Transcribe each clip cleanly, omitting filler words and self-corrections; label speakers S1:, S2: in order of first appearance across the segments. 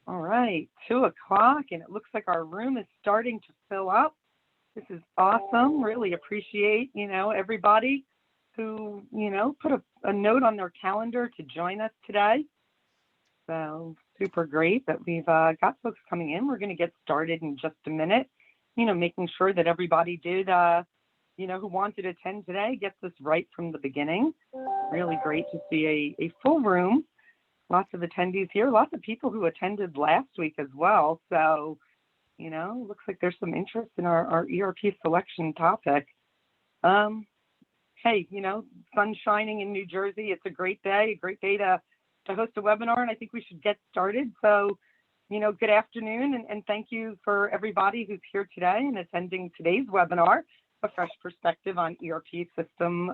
S1: All right, 2 o'clock, and it looks like our room is starting to fill up. This is awesome. Really appreciate, everybody who, put a note on their calendar to join us today. So super great that we've got folks coming in. We're going to get started in just a minute, making sure that everybody did, who wanted to attend today gets this right from the beginning. Really great to see a full room. Lots of attendees here, lots of people who attended last week as well. So, looks like there's some interest in our ERP selection topic. Hey, sun shining in New Jersey. It's a great day to host a webinar, and I think we should get started. So, good afternoon, and thank you for everybody who's here today and attending today's webinar, A Fresh Perspective on ERP System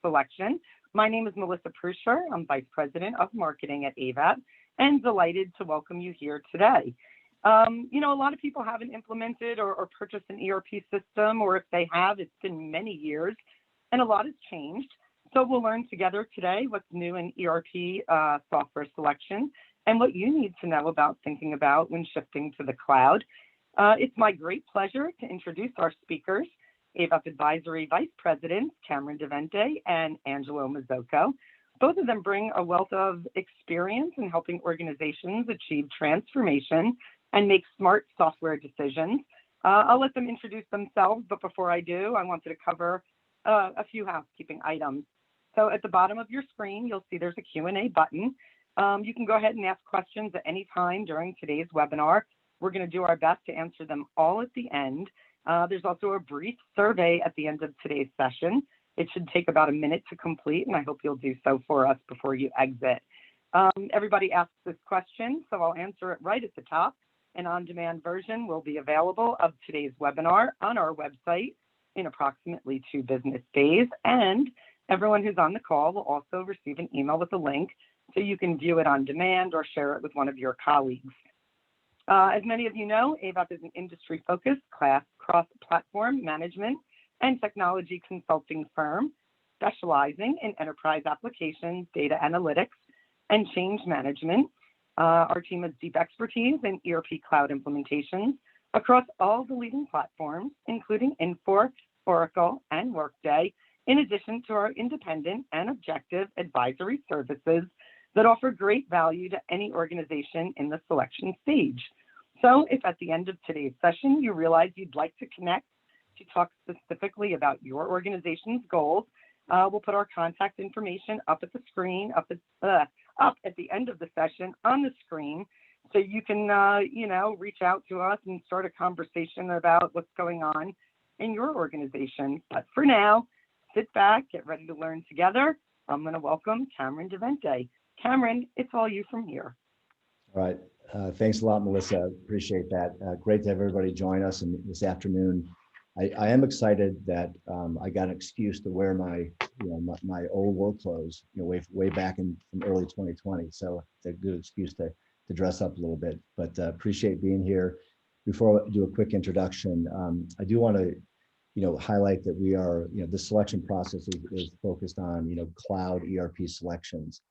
S1: Selection. My name is Melissa Prusher. I'm Vice President of Marketing at Avaap, and delighted to welcome you here today. A lot of people haven't implemented or purchased an ERP system, or if they have, it's been many years, and a lot has changed. So we'll learn together today what's new in ERP software selection and what you need to know about thinking about when shifting to the cloud. It's my great pleasure to introduce our speakers, Avaap Advisory Vice Presidents Kameron deVente and Angelo Mazzocco. Both of them bring a wealth of experience in helping organizations achieve transformation and make smart software decisions. I'll let them introduce themselves, but before I do, I wanted to cover a few housekeeping items. So at the bottom of your screen, you'll see there's a Q&A button. You can go ahead and ask questions at any time during today's webinar. We're going to do our best to answer them all at the end. There's also a brief survey at the end of today's session. It should take about a minute to complete, and I hope you'll do so for us before you exit. Everybody asks this question, so I'll answer it right at the top. An on-demand version will be available of today's webinar on our website in approximately 2 business days, and everyone who's on the call will also receive an email with a link so you can view it on demand or share it with one of your colleagues. As many of you know, Avaap is an industry-focused cross-platform management and technology consulting firm specializing in enterprise applications, data analytics, and change management. Our team has deep expertise in ERP cloud implementations across all the leading platforms, including Infor, Oracle, and Workday, in addition to our independent and objective advisory services that offer great value to any organization in the selection stage. So if at the end of today's session you realize you'd like to connect to talk specifically about your organization's goals, we'll put our contact information up at the screen, up at the end of the session on the screen, so you can, reach out to us and start a conversation about what's going on in your organization. But for now, sit back, get ready to learn together. I'm going to welcome Kameron deVente. Kameron, it's all you from here.
S2: All right. Thanks a lot, Melissa. Appreciate that. Great to have everybody join us this afternoon. I am excited that I got an excuse to wear my old work clothes, way back from early 2020. So it's a good excuse to dress up a little bit. But appreciate being here. Before I do a quick introduction, I do want to highlight that we are, the selection process is focused on cloud ERP selections.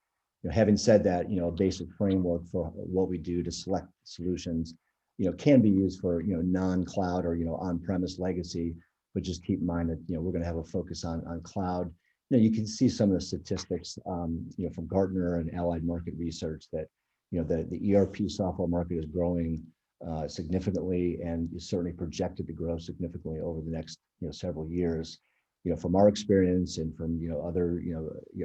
S2: Having said that, a basic framework for what we do to select solutions, can be used for, non-cloud or, on-premise legacy, but just keep in mind that, we're going to have a focus on cloud. You can see some of the statistics, from Gartner and Allied Market Research that, the ERP software market is growing significantly and is certainly projected to grow significantly over the next, several years. From our experience and from, other,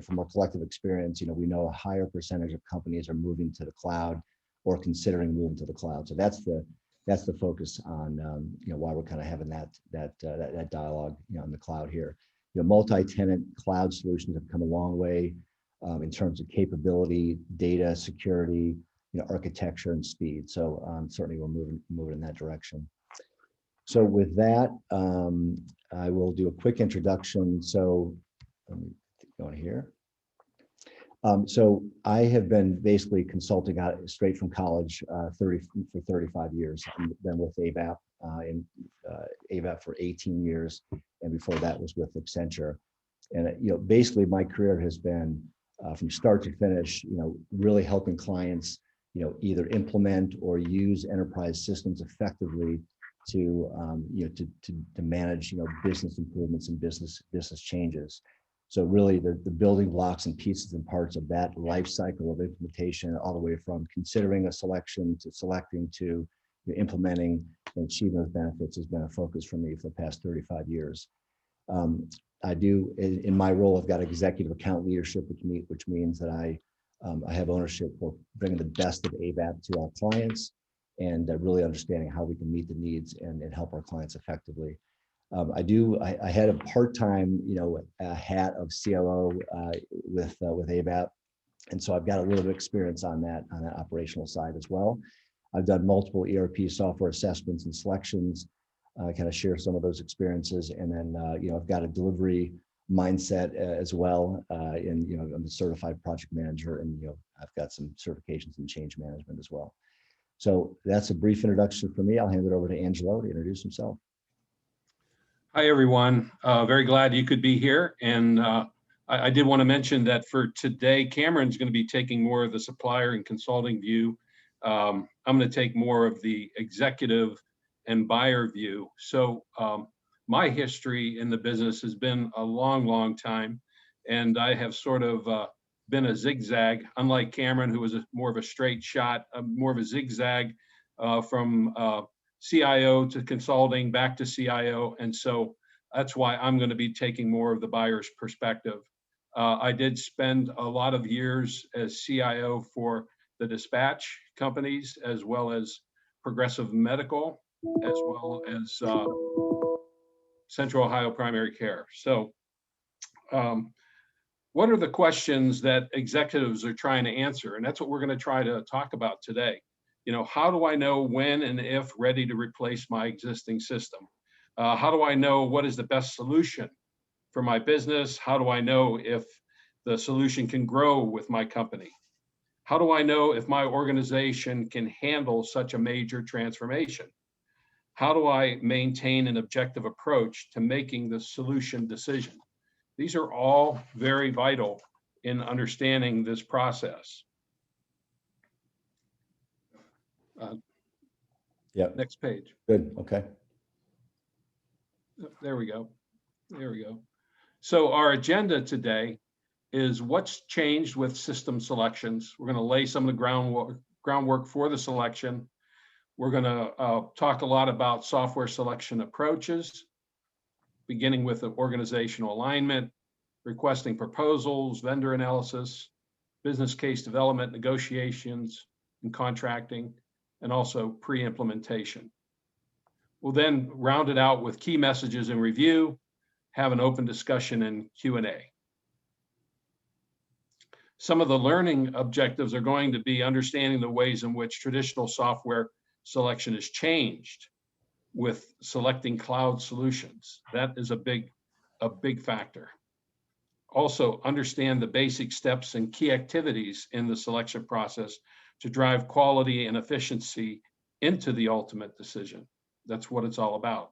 S2: from our collective experience, we know a higher percentage of companies are moving to the cloud or considering moving to the cloud. So that's the focus on, why we're kind of having that dialogue, on the cloud here. Multi-tenant cloud solutions have come a long way in terms of capability, data, security, architecture, and speed. So certainly we're moving in that direction. So with that, I will do a quick introduction. So let me go on here. So I have been basically consulting out straight from college for 35 years. I've been with Avaap Avaap for 18 years, and before that was with Accenture. And basically my career has been from start to finish, really helping clients either implement or use enterprise systems effectively to manage business improvements and business changes. So really the building blocks and pieces and parts of that life cycle of implementation, all the way from considering a selection to selecting to implementing and achieving those benefits, has been a focus for me for the past 35 years. I do, in my role, I've got executive account leadership, which means that I have ownership for bringing the best of Avaap to our clients, and really understanding how we can meet the needs and help our clients effectively. I had a part-time, hat of COO with Avaap, and so I've got a little bit of experience on that operational side as well. I've done multiple ERP software assessments and selections. Kind of share some of those experiences, and then I've got a delivery mindset as well. I'm a certified project manager, and I've got some certifications in change management as well. So that's a brief introduction for me. I'll hand it over to Angelo to introduce himself.
S3: Hi, everyone. Very glad you could be here. And I did want to mention that for today, Kameron's going to be taking more of the supplier and consulting view. I'm going to take more of the executive and buyer view. So my history in the business has been a long, long time. And I have sort of been a zigzag, unlike Kameron, who was more of a straight shot, more of a zigzag from CIO to consulting, back to CIO. And so that's why I'm going to be taking more of the buyer's perspective. I did spend a lot of years as CIO for the dispatch companies, as well as Progressive Medical, as well as Central Ohio Primary Care. So what are the questions that executives are trying to answer? And that's what we're going to try to talk about today. How do I know when and if ready to replace my existing system? How do I know what is the best solution for my business? How do I know if the solution can grow with my company? How do I know if my organization can handle such a major transformation? How do I maintain an objective approach to making the solution decision? These are all very vital in understanding this process. Next page.
S2: Good. Okay.
S3: There we go. There we go. So our agenda today is what's changed with system selections. We're going to lay some of the groundwork for the selection. We're going to talk a lot about software selection approaches, beginning with the organizational alignment, requesting proposals, vendor analysis, business case development, negotiations, and contracting, and also pre-implementation. We'll then round it out with key messages and review, have an open discussion and Q&A. Some of the learning objectives are going to be understanding the ways in which traditional software selection has changed with selecting cloud solutions. That is a big factor. Also, understand the basic steps and key activities in the selection process to drive quality and efficiency into the ultimate decision. That's what it's all about.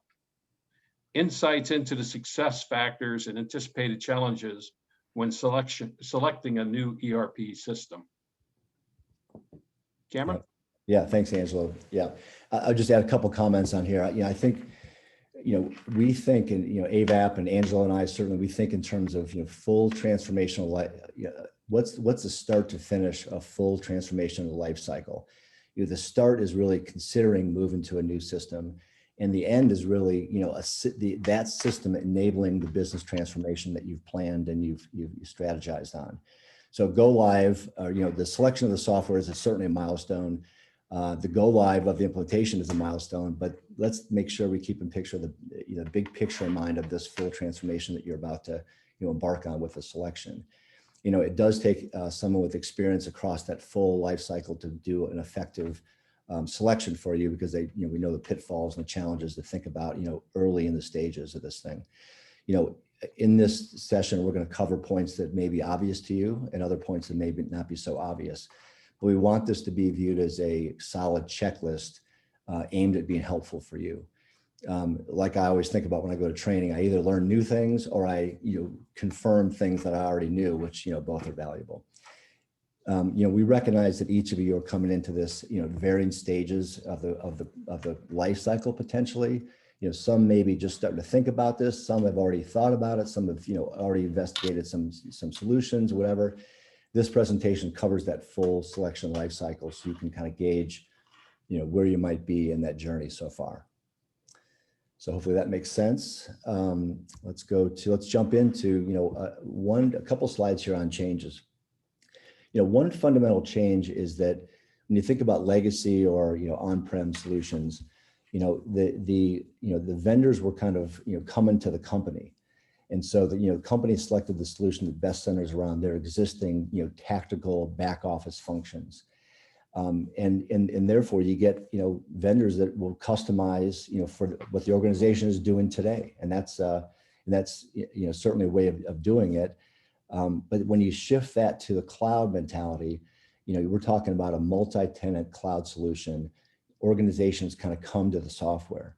S3: Insights into the success factors and anticipated challenges when selecting a new ERP system. Kameron?
S2: Yeah, thanks, Angelo. Yeah, I'll just add a couple comments on here. I think, we think, and Avaap and Angelo and I certainly, we think in terms of full transformational. What's the start to finish a full transformational life cycle? The start is really considering moving to a new system, and the end is really that system enabling the business transformation that you've planned and you've strategized on. So go live, the selection of the software is certainly a milestone. The go live of the implementation is a milestone, but let's make sure we keep in picture the big picture in mind of this full transformation that you're about to embark on with the selection. It does take someone with experience across that full life cycle to do an effective selection for you, because we know the pitfalls and the challenges to think about early in the stages of this thing. In this session, we're going to cover points that may be obvious to you and other points that may not be so obvious. But we want this to be viewed as a solid checklist aimed at being helpful for you. Like I always think about when I go to training, I either learn new things or I confirm things that I already knew, which both are valuable. We recognize that each of you are coming into this, varying stages of the life cycle potentially. Some maybe just starting to think about this. Some have already thought about it. Some have, already investigated some solutions, whatever. This presentation covers that full selection life cycle, so you can kind of gauge, where you might be in that journey so far. So hopefully that makes sense. Let's jump into, a couple slides here on changes. One fundamental change is that when you think about legacy or, on-prem solutions, the vendors were kind of, coming to the company. And so the, company selected the solution that best centers around their existing, tactical back office functions. And therefore you get, vendors that will customize, for what the organization is doing today. And that's certainly a way of doing it. But when you shift that to the cloud mentality, we're talking about a multi-tenant cloud solution. Organizations kind of come to the software.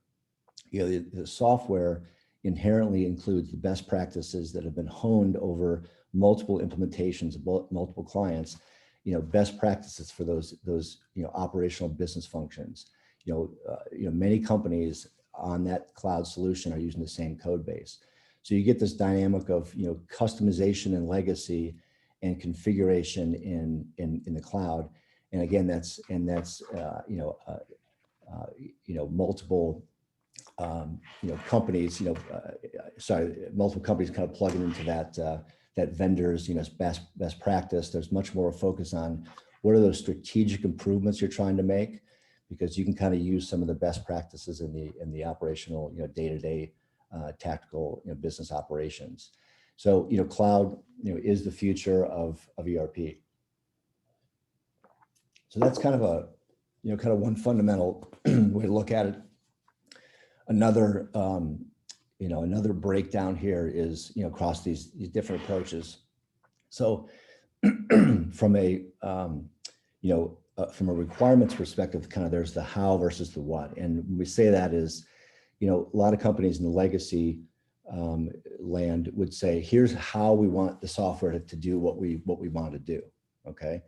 S2: The software inherently includes the best practices that have been honed over multiple implementations, multiple clients, best practices for those operational business functions. Many companies on that cloud solution are using the same code base. So you get this dynamic of, customization and legacy and configuration in the cloud. And again, that's multiple, companies, multiple companies kind of plugging into that vendors, best practice. There's much more focus on what are those strategic improvements you're trying to make, because you can kind of use some of the best practices in the operational, day-to-day tactical, business operations. So, cloud, is the future of ERP. So that's kind of a, one fundamental way to look at it. Another, another breakdown here is, across these different approaches. So from a requirements perspective, kind of there's the how versus the what. And when we say that is, a lot of companies in the legacy land would say, here's how we want the software to do what we want to do. Okay.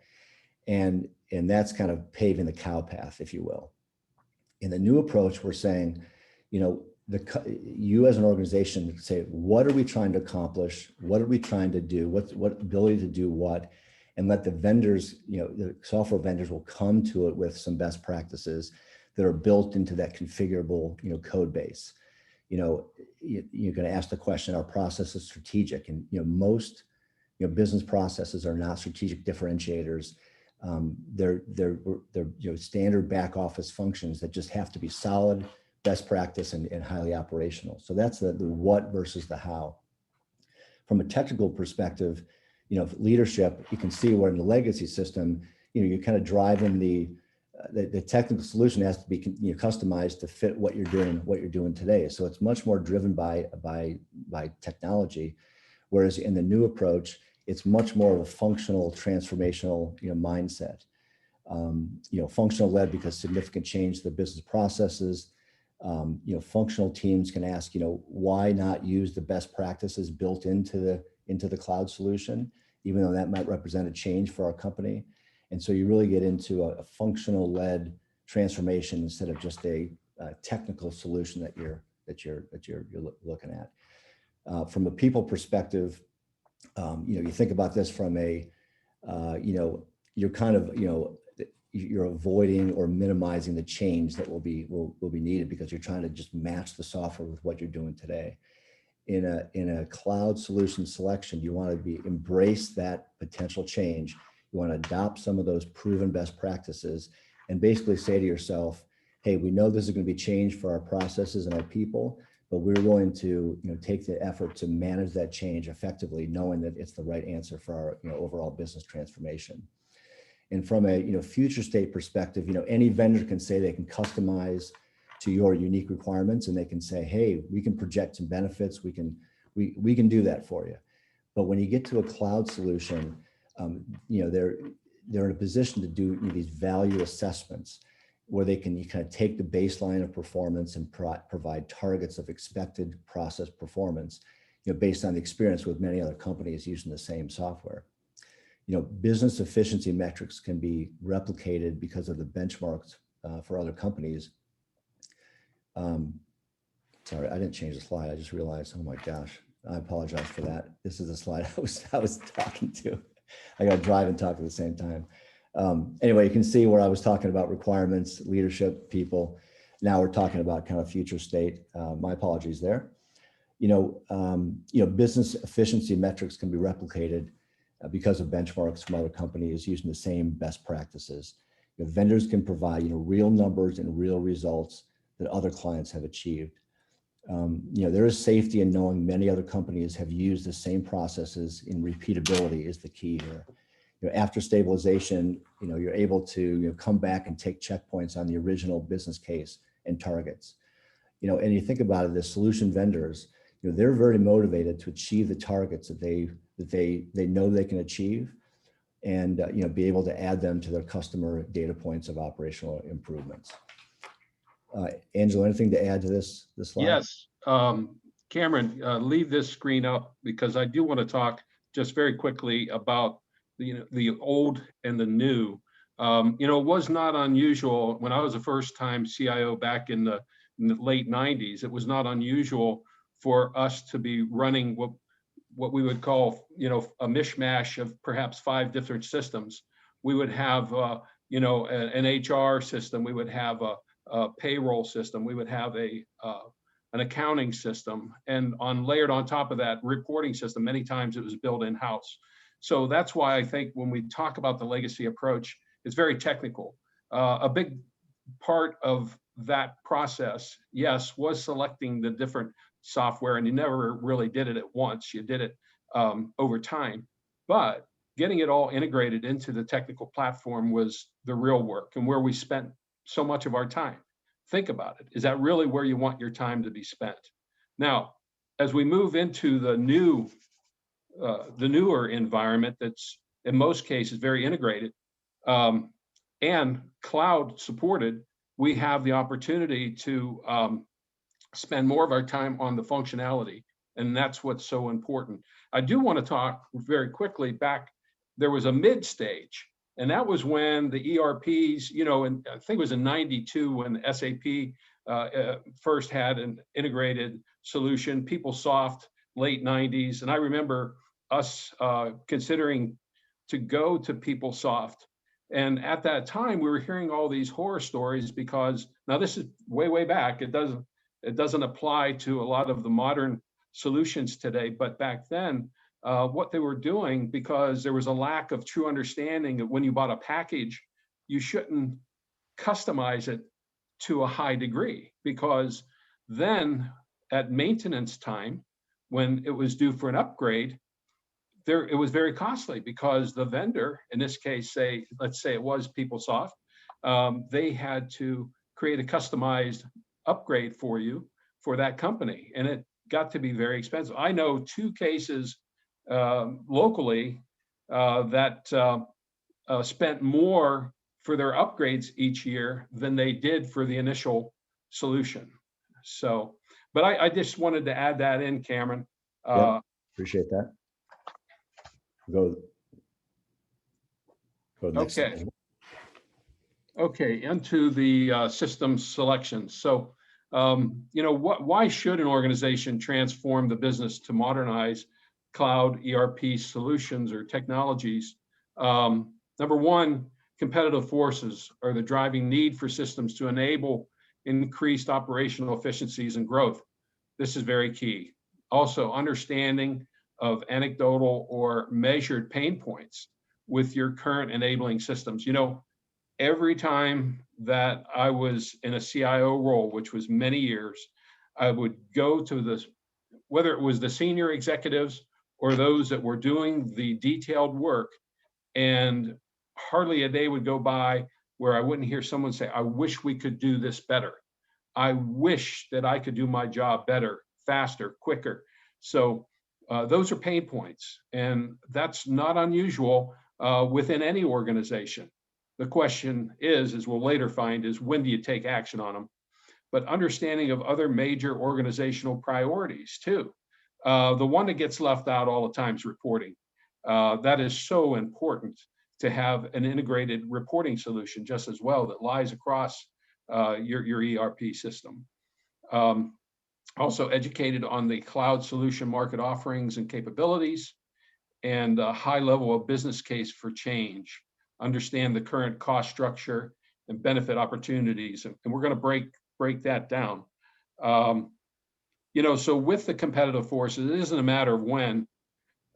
S2: And that's kind of paving the cow path, if you will. In the new approach, we're saying, you as an organization say, what are we trying to accomplish? What are we trying to do? What ability to do what? And let the vendors, the software vendors will come to it with some best practices that are built into that configurable, code base. You're going to ask the question, are processes strategic? And, most, business processes are not strategic differentiators. They're standard back office functions that just have to be solid, best practice, and highly operational. So that's the what versus the how. From a technical perspective, leadership, you can see where in the legacy system, you're kind of driving the technical solution has to be customized to fit what you're doing today. So it's much more driven by technology, whereas in the new approach, it's much more of a functional, transformational, mindset. Functional led because significant change to the business processes. Functional teams can ask, why not use the best practices built into the cloud solution, even though that might represent a change for our company. And so you really get into a functional led transformation instead of just a technical solution that you're looking at. From a people perspective, you think about this from a, you're kind of, you're avoiding or minimizing the change that will be needed because you're trying to just match the software with what you're doing today. In a cloud solution selection, you want to embrace that potential change. You want to adopt some of those proven best practices and basically say to yourself, hey, we know this is going to be change for our processes and our people, but we're willing to take the effort to manage that change effectively, knowing that it's the right answer for our overall business transformation. And from a future state perspective, any vendor can say they can customize to your unique requirements, and they can say, hey, we can project some benefits, we can do that for you. But when you get to a cloud solution, they're in a position to do these value assessments where they can kind of take the baseline of performance and provide targets of expected process performance, based on the experience with many other companies using the same software. Business efficiency metrics can be replicated because of the benchmarks for other companies. Sorry, I didn't change the slide. I just realized, oh my gosh, I apologize for that. This is the slide I was talking to. I got to drive and talk at the same time. Anyway, you can see where I was talking about requirements, leadership, people. Now we're talking about kind of future state. My apologies there. Business efficiency metrics can be replicated because of benchmarks from other companies using the same best practices. Vendors can provide real numbers and real results that other clients have achieved. There is safety in knowing many other companies have used the same processes, and repeatability is the key here. After stabilization, you're able to come back and take checkpoints on the original business case and targets. And you think about it, the solution vendors, they're very motivated to achieve the targets that they know they can achieve, and be able to add them to their customer data points of operational improvements. Angelo, anything to add to this slide?
S3: Yes, Cameron, leave this screen up because I do want to talk just very quickly about the old and the new. It was not unusual when I was a first-time CIO back in the late 90s. It was not unusual for us to be running what we would call a mishmash of perhaps 5 different systems. We would have an HR system. We would have a payroll system. We would have an accounting system, and layered on top of that, reporting system. Many times it was built in-house. So that's why I think when we talk about the legacy approach, it's very technical. A big part of that process, yes, was selecting the different software, and you never really did it at once. You did it over time, but getting it all integrated into the technical platform was the real work, and where we spent so much of our time. Think about it. Is that really where you want your time to be spent? Now, as we move into the newer environment that's in most cases very integrated and cloud supported, we have the opportunity to spend more of our time on the functionality, and that's what's so important. I do want to talk very quickly back. There was a mid stage, and that was when the ERPs, and I think it was in '92 when SAP first had an integrated solution, PeopleSoft, late '90s. And I remember us considering to go to PeopleSoft. And at that time, we were hearing all these horror stories because, now this is way, way back. It doesn't apply to a lot of the modern solutions today, but back then, what they were doing, because there was a lack of true understanding of when you bought a package, you shouldn't customize it to a high degree, because then at maintenance time, when it was due for an upgrade, it was very costly because the vendor, in this case, let's say it was PeopleSoft, they had to create a customized upgrade for you for that company, and it got to be very expensive. I know 2 cases locally that spent more for their upgrades each year than they did for the initial solution. So, but I just wanted to add that in, Cameron.
S2: Yeah, appreciate that. Go next.
S3: Okay. Okay, into the system selection. So, why should an organization transform the business to modernize cloud ERP solutions or technologies? Number one, competitive forces are the driving need for systems to enable increased operational efficiencies and growth. This is very key. Also, understanding of anecdotal or measured pain points with your current enabling systems. Every time that I was in a CIO role, which was many years, I would go to whether it was the senior executives or those that were doing the detailed work, and hardly a day would go by where I wouldn't hear someone say, I wish we could do this better. I wish that I could do my job better, faster, quicker. So those are pain points, and that's not unusual within any organization. The question is, as we'll later find, is when do you take action on them? But understanding of other major organizational priorities too. The one that gets left out all the time is reporting. That is so important to have an integrated reporting solution just as well that lies across your ERP system. Also educated on the cloud solution market offerings and capabilities, and a high level of business case for change. Understand the current cost structure and benefit opportunities, and we're going to break that down. So with the competitive forces, it isn't a matter of when,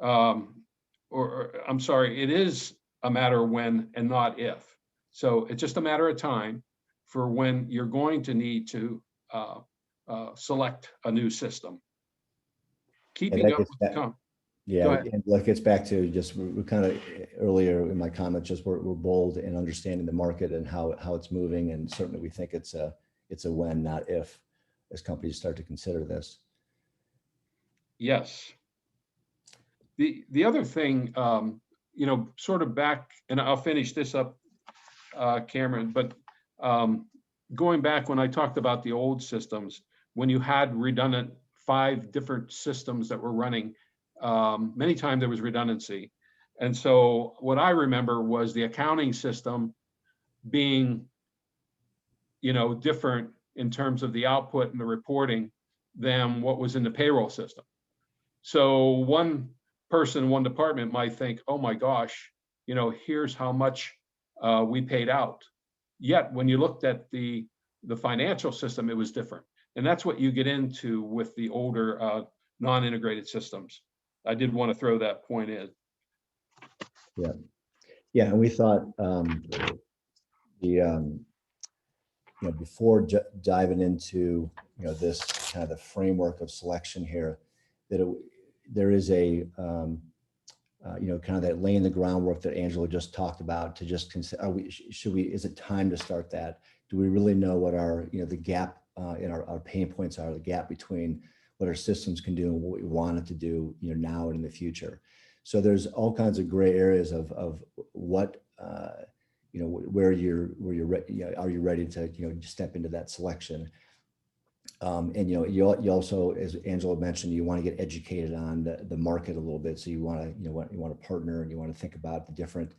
S3: I'm sorry, it is a matter of when and not if. So it's just a matter of time for when you're going to need to select a new system. Keeping up with the Go
S2: Yeah,
S3: ahead.
S2: and that gets back to just, we're kind of earlier in my comments, just we're bold in understanding the market and how it's moving, and certainly we think it's a when, not if, as companies start to consider this.
S3: Yes. The other thing, sort of back, and I'll finish this up, Kameron, but going back when I talked about the old systems, when you had redundant 5 different systems that were running, many times there was redundancy. And so what I remember was the accounting system being, different in terms of the output and the reporting than what was in the payroll system. So one person, one department might think, oh my gosh, here's how much we paid out. Yet when you looked at the financial system, it was different. And that's what you get into with the older non-integrated systems. I did want to throw that point in.
S2: Yeah, and we thought before diving into this kind of the framework of selection here, that there is a kind of that laying the groundwork that Angelo just talked about, to just consider, is it time to start that? Do we really know what our the gap in our pain points are, the gap between what our systems can do and what we want it to do now and in the future? So there's all kinds of gray areas of what where you're are you ready to step into that selection? And you also, as Angelo mentioned, you want to get educated on the market a little bit. So you want to you want to partner, and you want to think about the different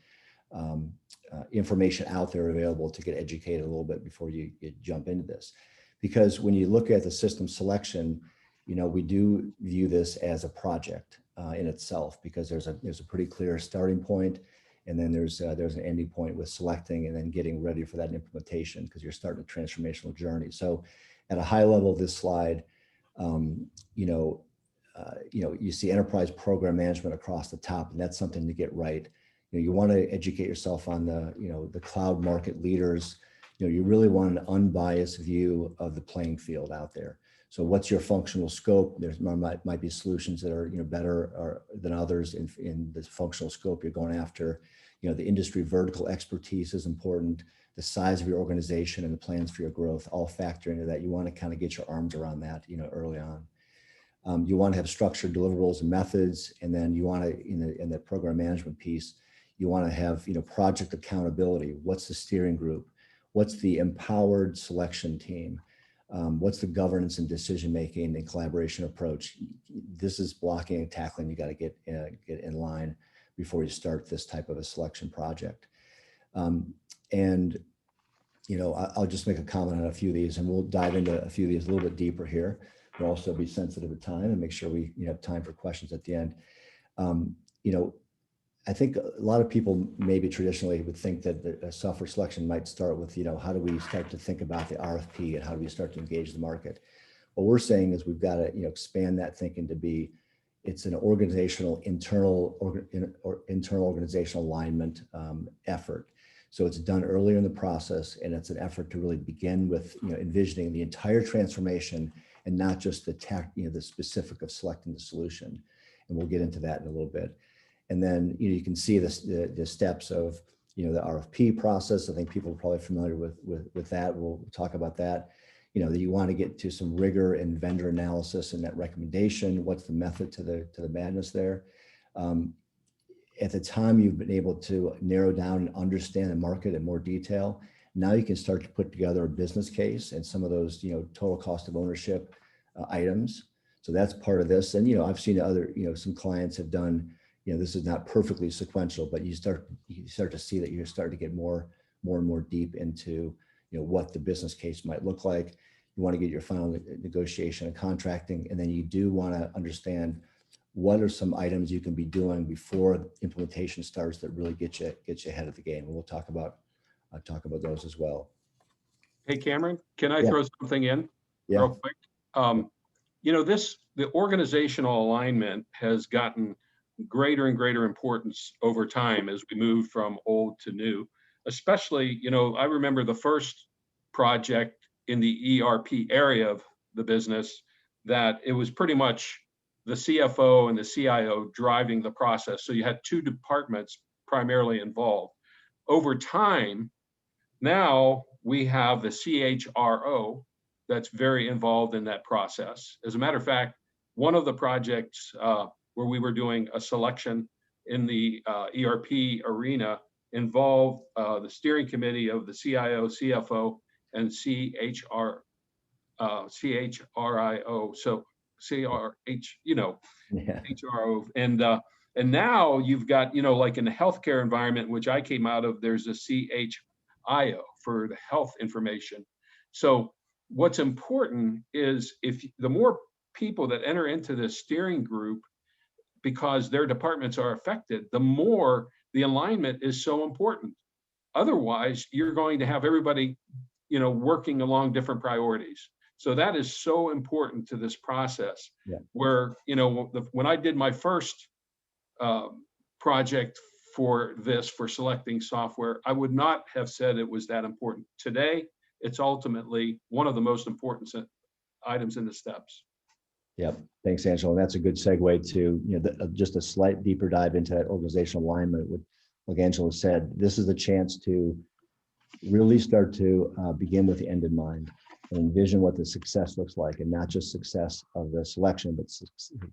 S2: information out there available to get educated a little bit before you jump into this. Because when you look at the system selection, we do view this as a project in itself, because there's a pretty clear starting point, and then there's an ending point with selecting and then getting ready for that implementation, because you're starting a transformational journey. So at a high level of this slide, you see enterprise program management across the top, and that's something to get right. You want to educate yourself on the cloud market leaders. You really want an unbiased view of the playing field out there. So what's your functional scope? There might be solutions that are better than others in the functional scope you're going after. The industry vertical expertise is important. The size of your organization and the plans for your growth all factor into that. You want to kind of get your arms around that early on. You want to have structured deliverables and methods, and then you want to in the program management piece, you want to have project accountability. What's the steering group? What's the empowered selection team? What's the governance and decision-making and collaboration approach? This is blocking and tackling. You got to get in line before you start this type of a selection project. And I'll just make a comment on a few of these, and we'll dive into a few of these a little bit deeper here. We'll also be sensitive to time and make sure we have time for questions at the end. I think a lot of people maybe traditionally would think that the software selection might start with, how do we start to think about the RFP and how do we start to engage the market? What we're saying is we've got to, expand that thinking to be, it's an organizational, internal organizational alignment effort. So it's done earlier in the process, and it's an effort to really begin with, envisioning the entire transformation and not just the specific of selecting the solution. And we'll get into that in a little bit. And then you can see the steps of the RFP process. I think people are probably familiar with that. We'll talk about that. That you want to get to some rigor and vendor analysis and that recommendation. What's the method to the madness there? At the time you've been able to narrow down and understand the market in more detail, now you can start to put together a business case and some of those total cost of ownership items. So that's part of this. And I've seen other some clients have done this is not perfectly sequential, but you start to see that you're starting to get more and more deep into, what the business case might look like. You want to get your final negotiation and contracting, and then you do want to understand what are some items you can be doing before implementation starts that really get you ahead of the game. And we'll talk about those as well.
S3: Hey, Cameron, can I throw something in real quick? The organizational alignment has gotten greater and greater importance over time as we move from old to new. Especially, I remember the first project in the ERP area of the business that it was pretty much the CFO and the CIO driving the process. So you had two departments primarily involved. Over time, now we have the CHRO that's very involved in that process. As a matter of fact, one of the projects where we were doing a selection in the ERP arena involved the steering committee of the CIO, CFO, and CHRIO. So CRH, HRO. And now you've got, like in the healthcare environment, which I came out of, there's a CHIO for the health information. So what's important is the more people that enter into this steering group, because their departments are affected, the more the alignment is so important. Otherwise, you're going to have everybody, working along different priorities. So that is so important to this process.
S2: Yeah.
S3: Where, when I did my first project for selecting software, I would not have said it was that important. Today, it's ultimately one of the most important items in the steps.
S2: Yep. Thanks, Angelo. And that's a good segue to, just a slight deeper dive into that organizational alignment. Like Angelo said, this is a chance to really start to begin with the end in mind and envision what the success looks like, and not just success of the selection, but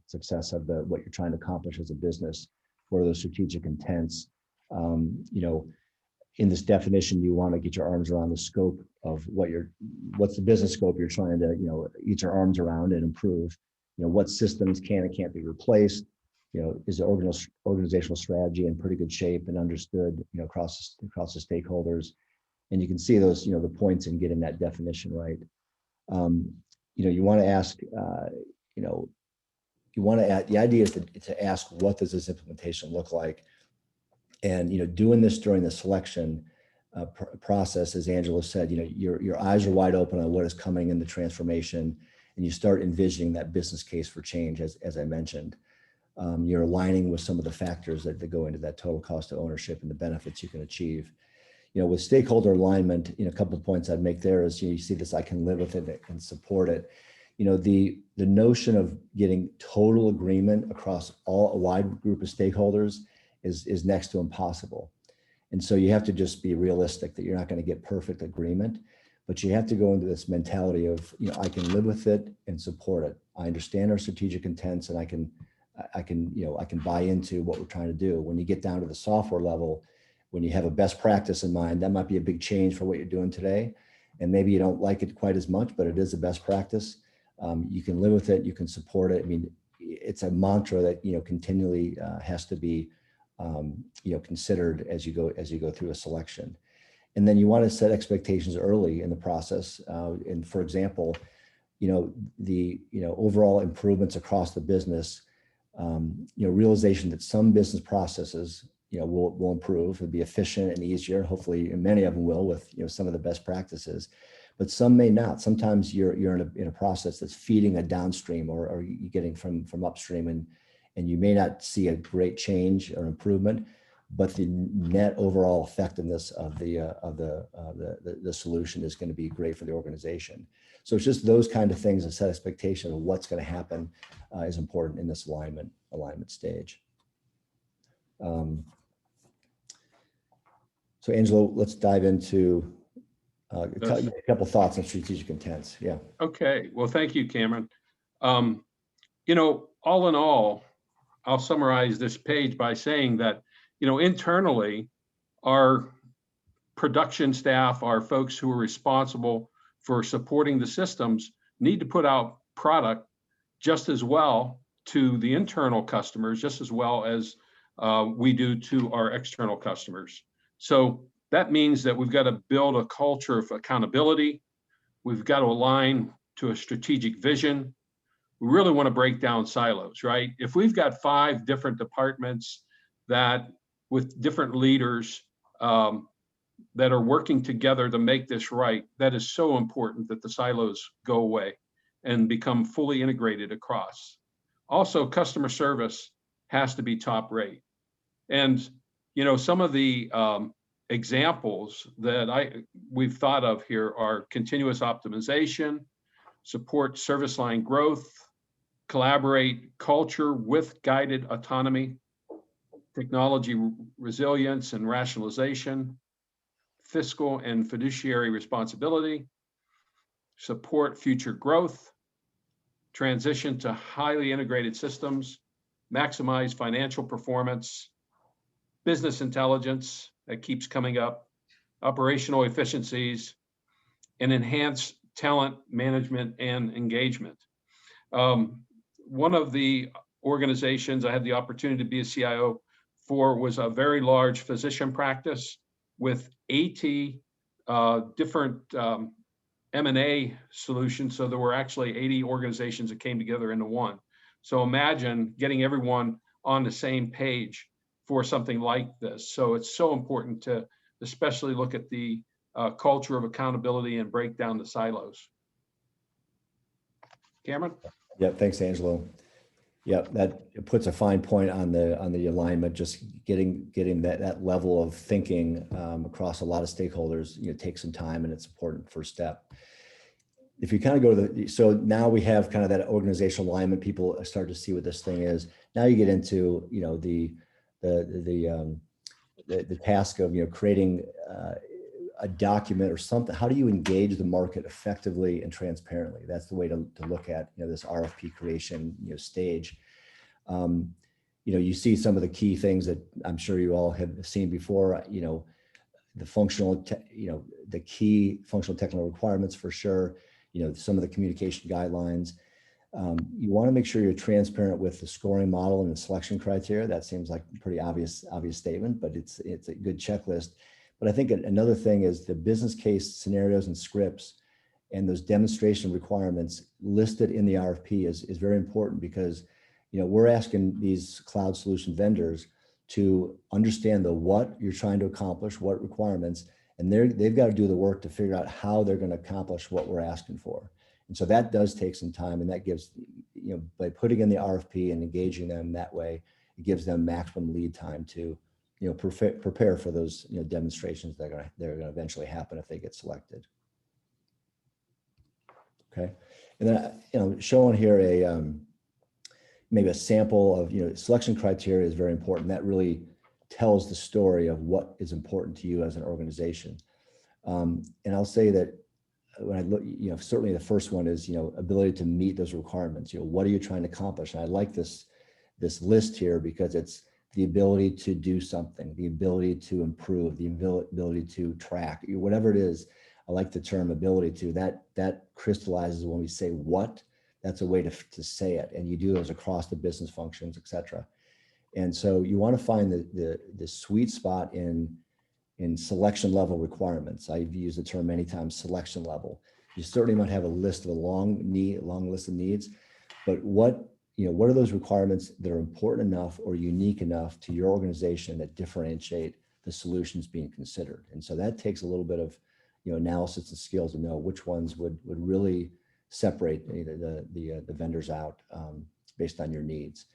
S2: success of what you're trying to accomplish as a business. What are those strategic intents? In this definition, you want to get your arms around the scope of what's the business scope you're trying to, get your arms around and improve. What systems can and can't be replaced. Is the organizational strategy in pretty good shape and understood, across the stakeholders? And you can see those, the points in getting that definition right. You want to ask, the idea is to ask, what does this implementation look like? And, doing this during the selection process, as Angelo said, your eyes are wide open on what is coming in the transformation, and you start envisioning that business case for change, as I mentioned. You're aligning with some of the factors that go into that total cost of ownership and the benefits you can achieve. With stakeholder alignment, a couple of points I'd make there is, you see this, I can live with it and support it. The notion of getting total agreement across a wide group of stakeholders is next to impossible. And so you have to just be realistic that you're not going to get perfect agreement, but you have to go into this mentality of, I can live with it and support it. I understand our strategic intents, and I can buy into what we're trying to do. When you get down to the software level, when you have a best practice in mind, that might be a big change for what you're doing today. And maybe you don't like it quite as much, but it is a best practice. You can live with it, you can support it. I mean, it's a mantra that, continually has to be, considered as you go through a selection. And then you want to set expectations early in the process. And for example, the overall improvements across the business, realization that some business processes, will improve, will be efficient and easier. Hopefully, many of them will, with some of the best practices, but some may not. Sometimes you're in a process that's feeding a downstream, or you're getting from upstream, and you may not see a great change or improvement, but the net overall effectiveness of the solution is going to be great for the organization. So it's just those kind of things, and set expectation of what's going to happen is important in this alignment stage. So Angelo, let's dive into a couple thoughts on strategic intents. Yeah.
S3: Okay. Well, thank you, Cameron. All in all, I'll summarize this page by saying that, internally, our production staff, our folks who are responsible for supporting the systems, need to put out product just as well to the internal customers, just as well as we do to our external customers. So that means that we've got to build a culture of accountability. We've got to align to a strategic vision. We really want to break down silos, right? If we've got 5 different departments that with different leaders that are working together to make this right, that is so important that the silos go away and become fully integrated across. Also, customer service has to be top rate. And, you know, some of the examples that we've thought of here are continuous optimization, support service line growth, collaborate culture with guided autonomy, technology resilience and rationalization, fiscal and fiduciary responsibility, support future growth, transition to highly integrated systems, maximize financial performance, business intelligence that keeps coming up, operational efficiencies, and enhance talent management and engagement. One of the organizations I had the opportunity to be a CIO for was a very large physician practice with 80 different M&A solutions. So there were actually 80 organizations that came together into one. So imagine getting everyone on the same page for something like this. So it's so important to especially look at the culture of accountability and break down the silos. Kameron?
S2: Yeah, thanks, Angelo. Yeah, that puts a fine point on the alignment. Just getting that level of thinking across a lot of stakeholders, you know, takes some time, and it's an important first step. If you kind of go to so now we have kind of that organizational alignment. People start to see what this thing is. Now you get into, you know, the task of, you know, creating a document or something. How do you engage the market effectively and transparently? That's the way to look at, you know, this RFP creation, you know, stage. You know, you see some of the key things that I'm sure you all have seen before. You know, the functional, the key functional technical requirements for sure. You know, some of the communication guidelines. You want to make sure you're transparent with the scoring model and the selection criteria. That seems like a pretty obvious statement, but it's a good checklist. But I think another thing is the business case scenarios and scripts and those demonstration requirements listed in the RFP is very important, because, you know, we're asking these cloud solution vendors to understand the what you're trying to accomplish, what requirements, and they've got to do the work to figure out how they're going to accomplish what we're asking for. And so that does take some time, and that gives, you know, by putting in the RFP and engaging them that way, it gives them maximum lead time to, you know, prepare for those, you know, demonstrations that are going to eventually happen if they get selected. Okay, and then, you know, showing here a maybe a sample of, you know, selection criteria is very important. That really tells the story of what is important to you as an organization. And I'll say that when I look, you know, certainly the first one is, you know, ability to meet those requirements. You know, what are you trying to accomplish? And I like this list here because it's the ability to do something, the ability to improve, the ability to track, whatever it is. I like the term ability to. That crystallizes when we say what. That's a way to say it, and you do those across the business functions, et cetera. And so you want to find the sweet spot in selection level requirements. I've used the term many times, selection level. You certainly might have a list of a long list of needs, but what are those requirements that are important enough or unique enough to your organization that differentiate the solutions being considered? And so that takes a little bit of, you know, analysis and skills to know which ones would really separate the vendors out based on your needs.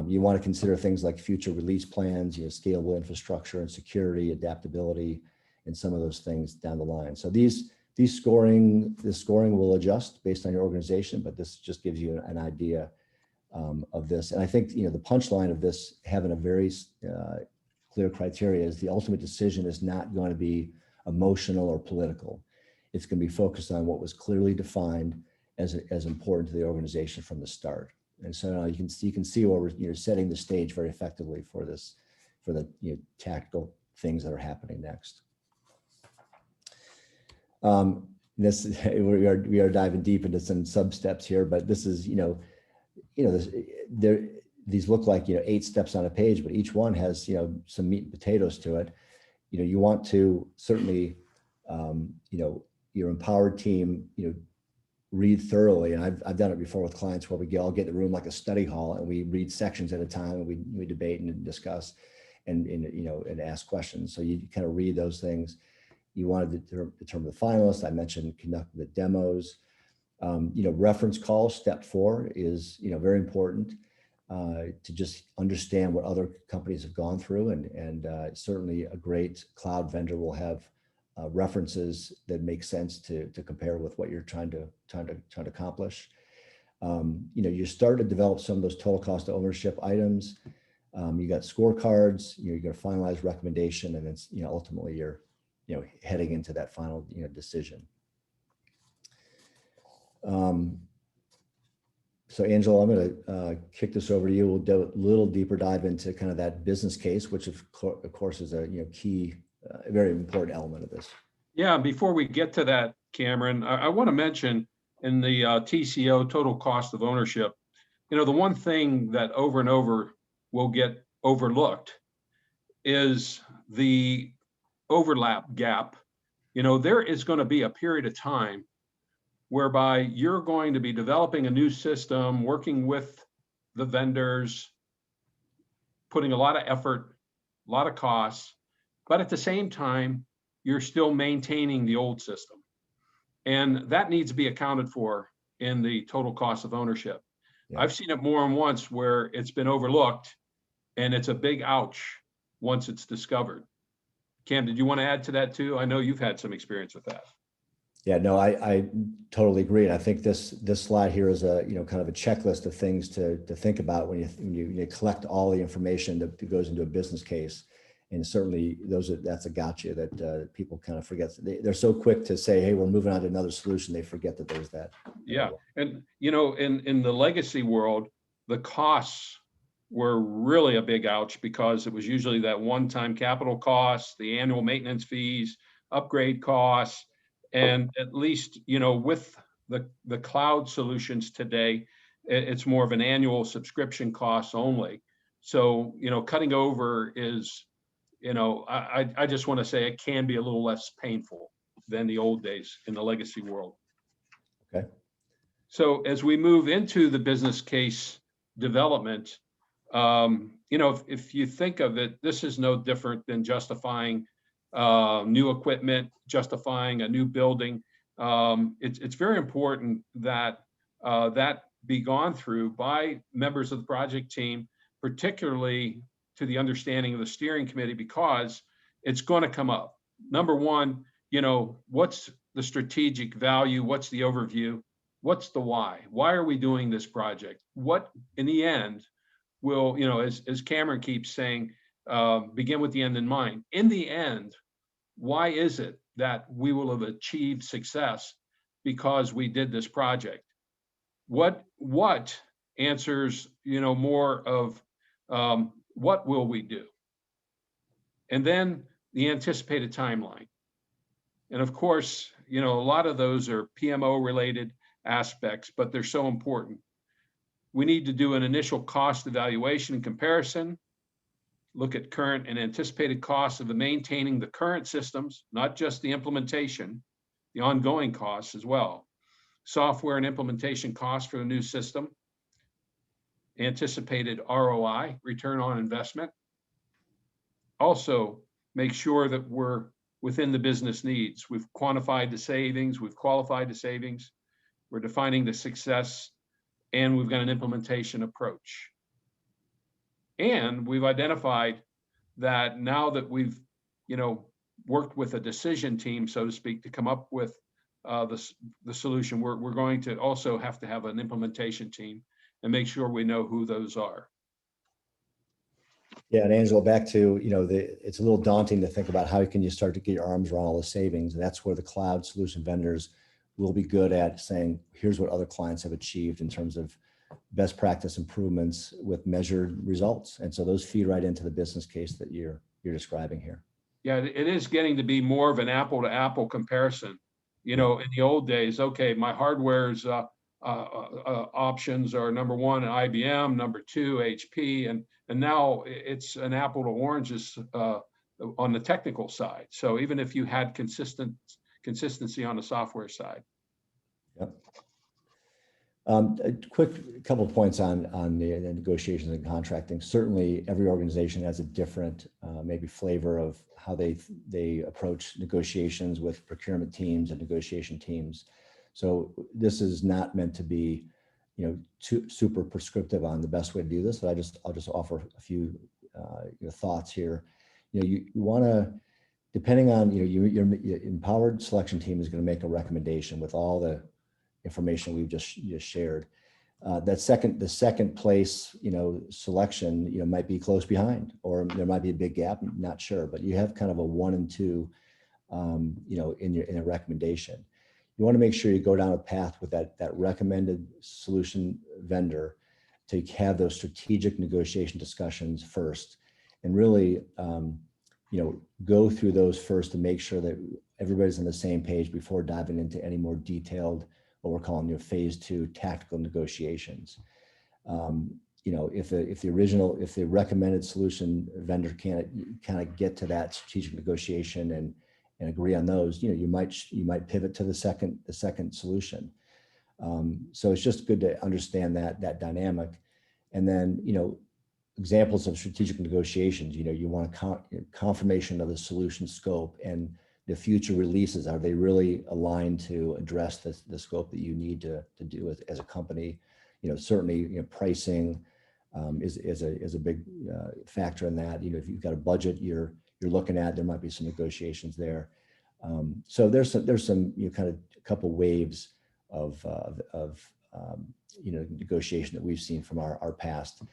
S2: You want to consider things like future release plans, you know, scalable infrastructure and security, adaptability, and some of those things down the line. So this scoring will adjust based on your organization, but this just gives you an idea of this. And I think, you know, the punchline of this, having a very clear criteria, is the ultimate decision is not going to be emotional or political. It's going to be focused on what was clearly defined as important to the organization from the start. And so now you can see where we're setting the stage very effectively for this, for the, you know, tactical things that are happening next. We are diving deep into some sub steps here, but this is, these look like, 8 steps on a page, but each one has, some meat and potatoes to it. You want to certainly, your empowered team, read thoroughly. And I've done it before with clients where we all get in the room like a study hall and we read sections at a time and we debate and discuss and ask questions. So you kind of read those things. You want to determine the finalists. I mentioned conducting the demos. Reference calls, step 4 is, very important to just understand what other companies have gone through. And certainly a great cloud vendor will have references that make sense to compare with what you're trying to accomplish. You start to develop some of those total cost of ownership items. You got scorecards, you got a finalized recommendation, and it's, ultimately you're, heading into that final, decision. So Angelo, I'm going to kick this over to you. We'll do a little deeper dive into kind of that business case, which of course is a key, very important element of this.
S3: Yeah, before we get to that, Kameron, I want to mention in the TCO, total cost of ownership, the one thing that over and over will get overlooked is the overlap gap. There is going to be a period of time whereby you're going to be developing a new system, working with the vendors, putting a lot of effort, a lot of costs, but at the same time, you're still maintaining the old system. And that needs to be accounted for in the total cost of ownership. Yeah. I've seen it more than once where it's been overlooked and it's a big ouch once it's discovered. Cam, did you want to add to that too? I know you've had some experience with that.
S2: Yeah, no, I totally agree. And I think this slide here is a, kind of a checklist of things to think about when you collect all the information that goes into a business case. And certainly that's a gotcha that people kind of forget. They're so quick to say, hey, we're moving on to another solution. They forget that there's that.
S3: Yeah. And, in the legacy world, the costs were really a big ouch because it was usually that one-time capital costs, the annual maintenance fees, upgrade costs. And at least, with the cloud solutions today, it's more of an annual subscription cost only. So, cutting over is, I just want to say it can be a little less painful than the old days in the legacy world.
S2: Okay.
S3: So as we move into the business case development, if you think of it, this is no different than justifying new equipment, justifying a new building. It's very important that that be gone through by members of the project team, particularly to the understanding of the steering committee, because it's going to come up. Number one, what's the strategic value? What's the overview? What's the why? Why are we doing this project? What, in the end, will, as Kameron keeps saying, begin with the end in mind. In the end, why is it that we will have achieved success because we did this project? What answers, more of what will we do? And then the anticipated timeline. And of course, a lot of those are PMO related aspects, but they're so important. We need to do an initial cost evaluation and comparison, look at current and anticipated costs of maintaining the current systems, not just the implementation, the ongoing costs as well. Software and implementation costs for the new system, anticipated ROI, return on investment. Also, make sure that we're within the business needs. We've quantified the savings, we've qualified the savings, we're defining the success, and we've got an implementation approach. And we've identified that now that we've, worked with a decision team, so to speak, to come up with the solution, we're going to also have to have an implementation team and make sure we know who those are.
S2: Yeah, and Angelo, back to, it's a little daunting to think about how can you start to get your arms around all the savings. And that's where the cloud solution vendors will be good at saying, here's what other clients have achieved in terms of best practice improvements with measured results. And so those feed right into the business case that you're describing here.
S3: Yeah, it is getting to be more of an apple to apple comparison. In the old days, okay, my hardware's options are number one, IBM, number two, HP, and now it's an apple to oranges on the technical side. So even if you had consistency on the software side.
S2: Yep. A quick couple of points on the negotiations and contracting. Certainly, every organization has a different maybe flavor of how they approach negotiations with procurement teams and negotiation teams. So this is not meant to be, super prescriptive on the best way to do this. But I'll just offer a few thoughts here. You want to, depending on your empowered selection team is going to make a recommendation with all the information we've just shared. The second place, selection, might be close behind, or there might be a big gap. I'm not sure, but you have kind of a 1 and 2, in a recommendation. You want to make sure you go down a path with that recommended solution vendor to have those strategic negotiation discussions first, and really, go through those first to make sure that everybody's on the same page before diving into any more detailed, what we're calling phase 2 tactical negotiations. If the recommended solution vendor can't kind of get to that strategic negotiation and agree on those, you might pivot to the second solution. So it's just good to understand that dynamic. And then, examples of strategic negotiations, you want confirmation of the solution scope and the future releases. Are they really aligned to address the scope that you need to do as a company? Certainly, pricing is a big factor in that. If you've got a budget you're looking at, there might be some negotiations there. So there's some kind of a couple waves of negotiation that we've seen from our past.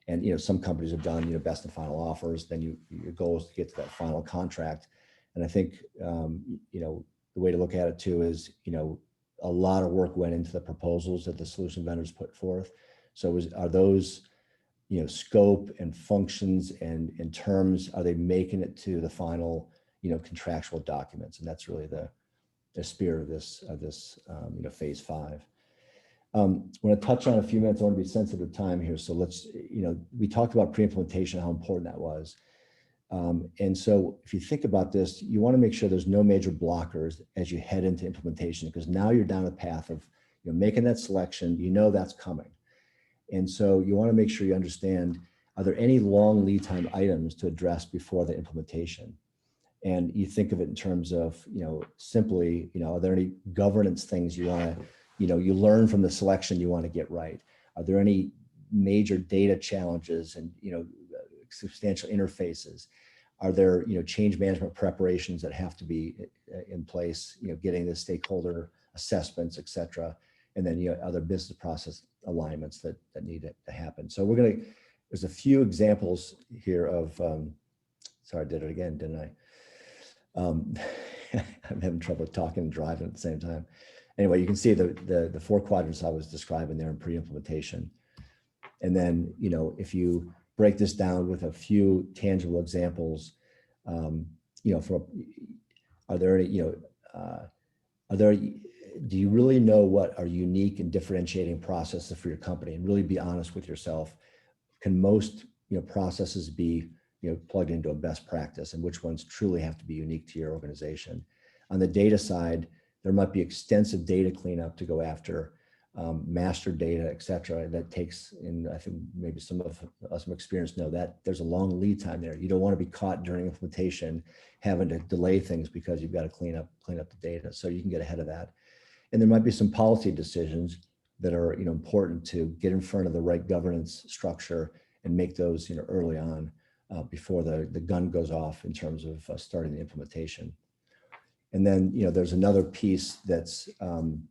S2: And some companies have done best and final offers. Then your goal is to get to that final contract. And I think the way to look at it too is a lot of work went into the proposals that the solution vendors put forth. So are those scope and functions and terms, are they making it to the final contractual documents? And that's really the spirit of this phase 5. I want to touch on a few minutes. I want to be sensitive of time here. So let's, we talked about pre-implementation, how important that was. And so if you think about this, you want to make sure there's no major blockers as you head into implementation, because now you're down the path of making that selection, that's coming. And so you want to make sure you understand, are there any long lead time items to address before the implementation? And you think of it in terms of, simply, are there any governance things you want to, you learn from the selection you want to get right? Are there any major data challenges and, substantial interfaces? Are there, change management preparations that have to be in place, getting the stakeholder assessments, et cetera, and then, other business process alignments that need to happen. So there's a few examples here of, sorry, I did it again, didn't I? I'm having trouble talking and driving at the same time. Anyway, you can see the 4 quadrants I was describing there in pre-implementation. And then, if you break this down with a few tangible examples, do you really know what are unique and differentiating processes for your company, and really be honest with yourself? Can most, processes be, plugged into a best practice, and which ones truly have to be unique to your organization? On the data side, there might be extensive data cleanup to go after, master data, et cetera. That takes, and I think maybe some of us from experience know that there's a long lead time there. You don't want to be caught during implementation having to delay things because you've got to clean up the data. So you can get ahead of that. And there might be some policy decisions that are important to get in front of the right governance structure and make those early on before the gun goes off in terms of starting the implementation. And then, there's another piece that's, on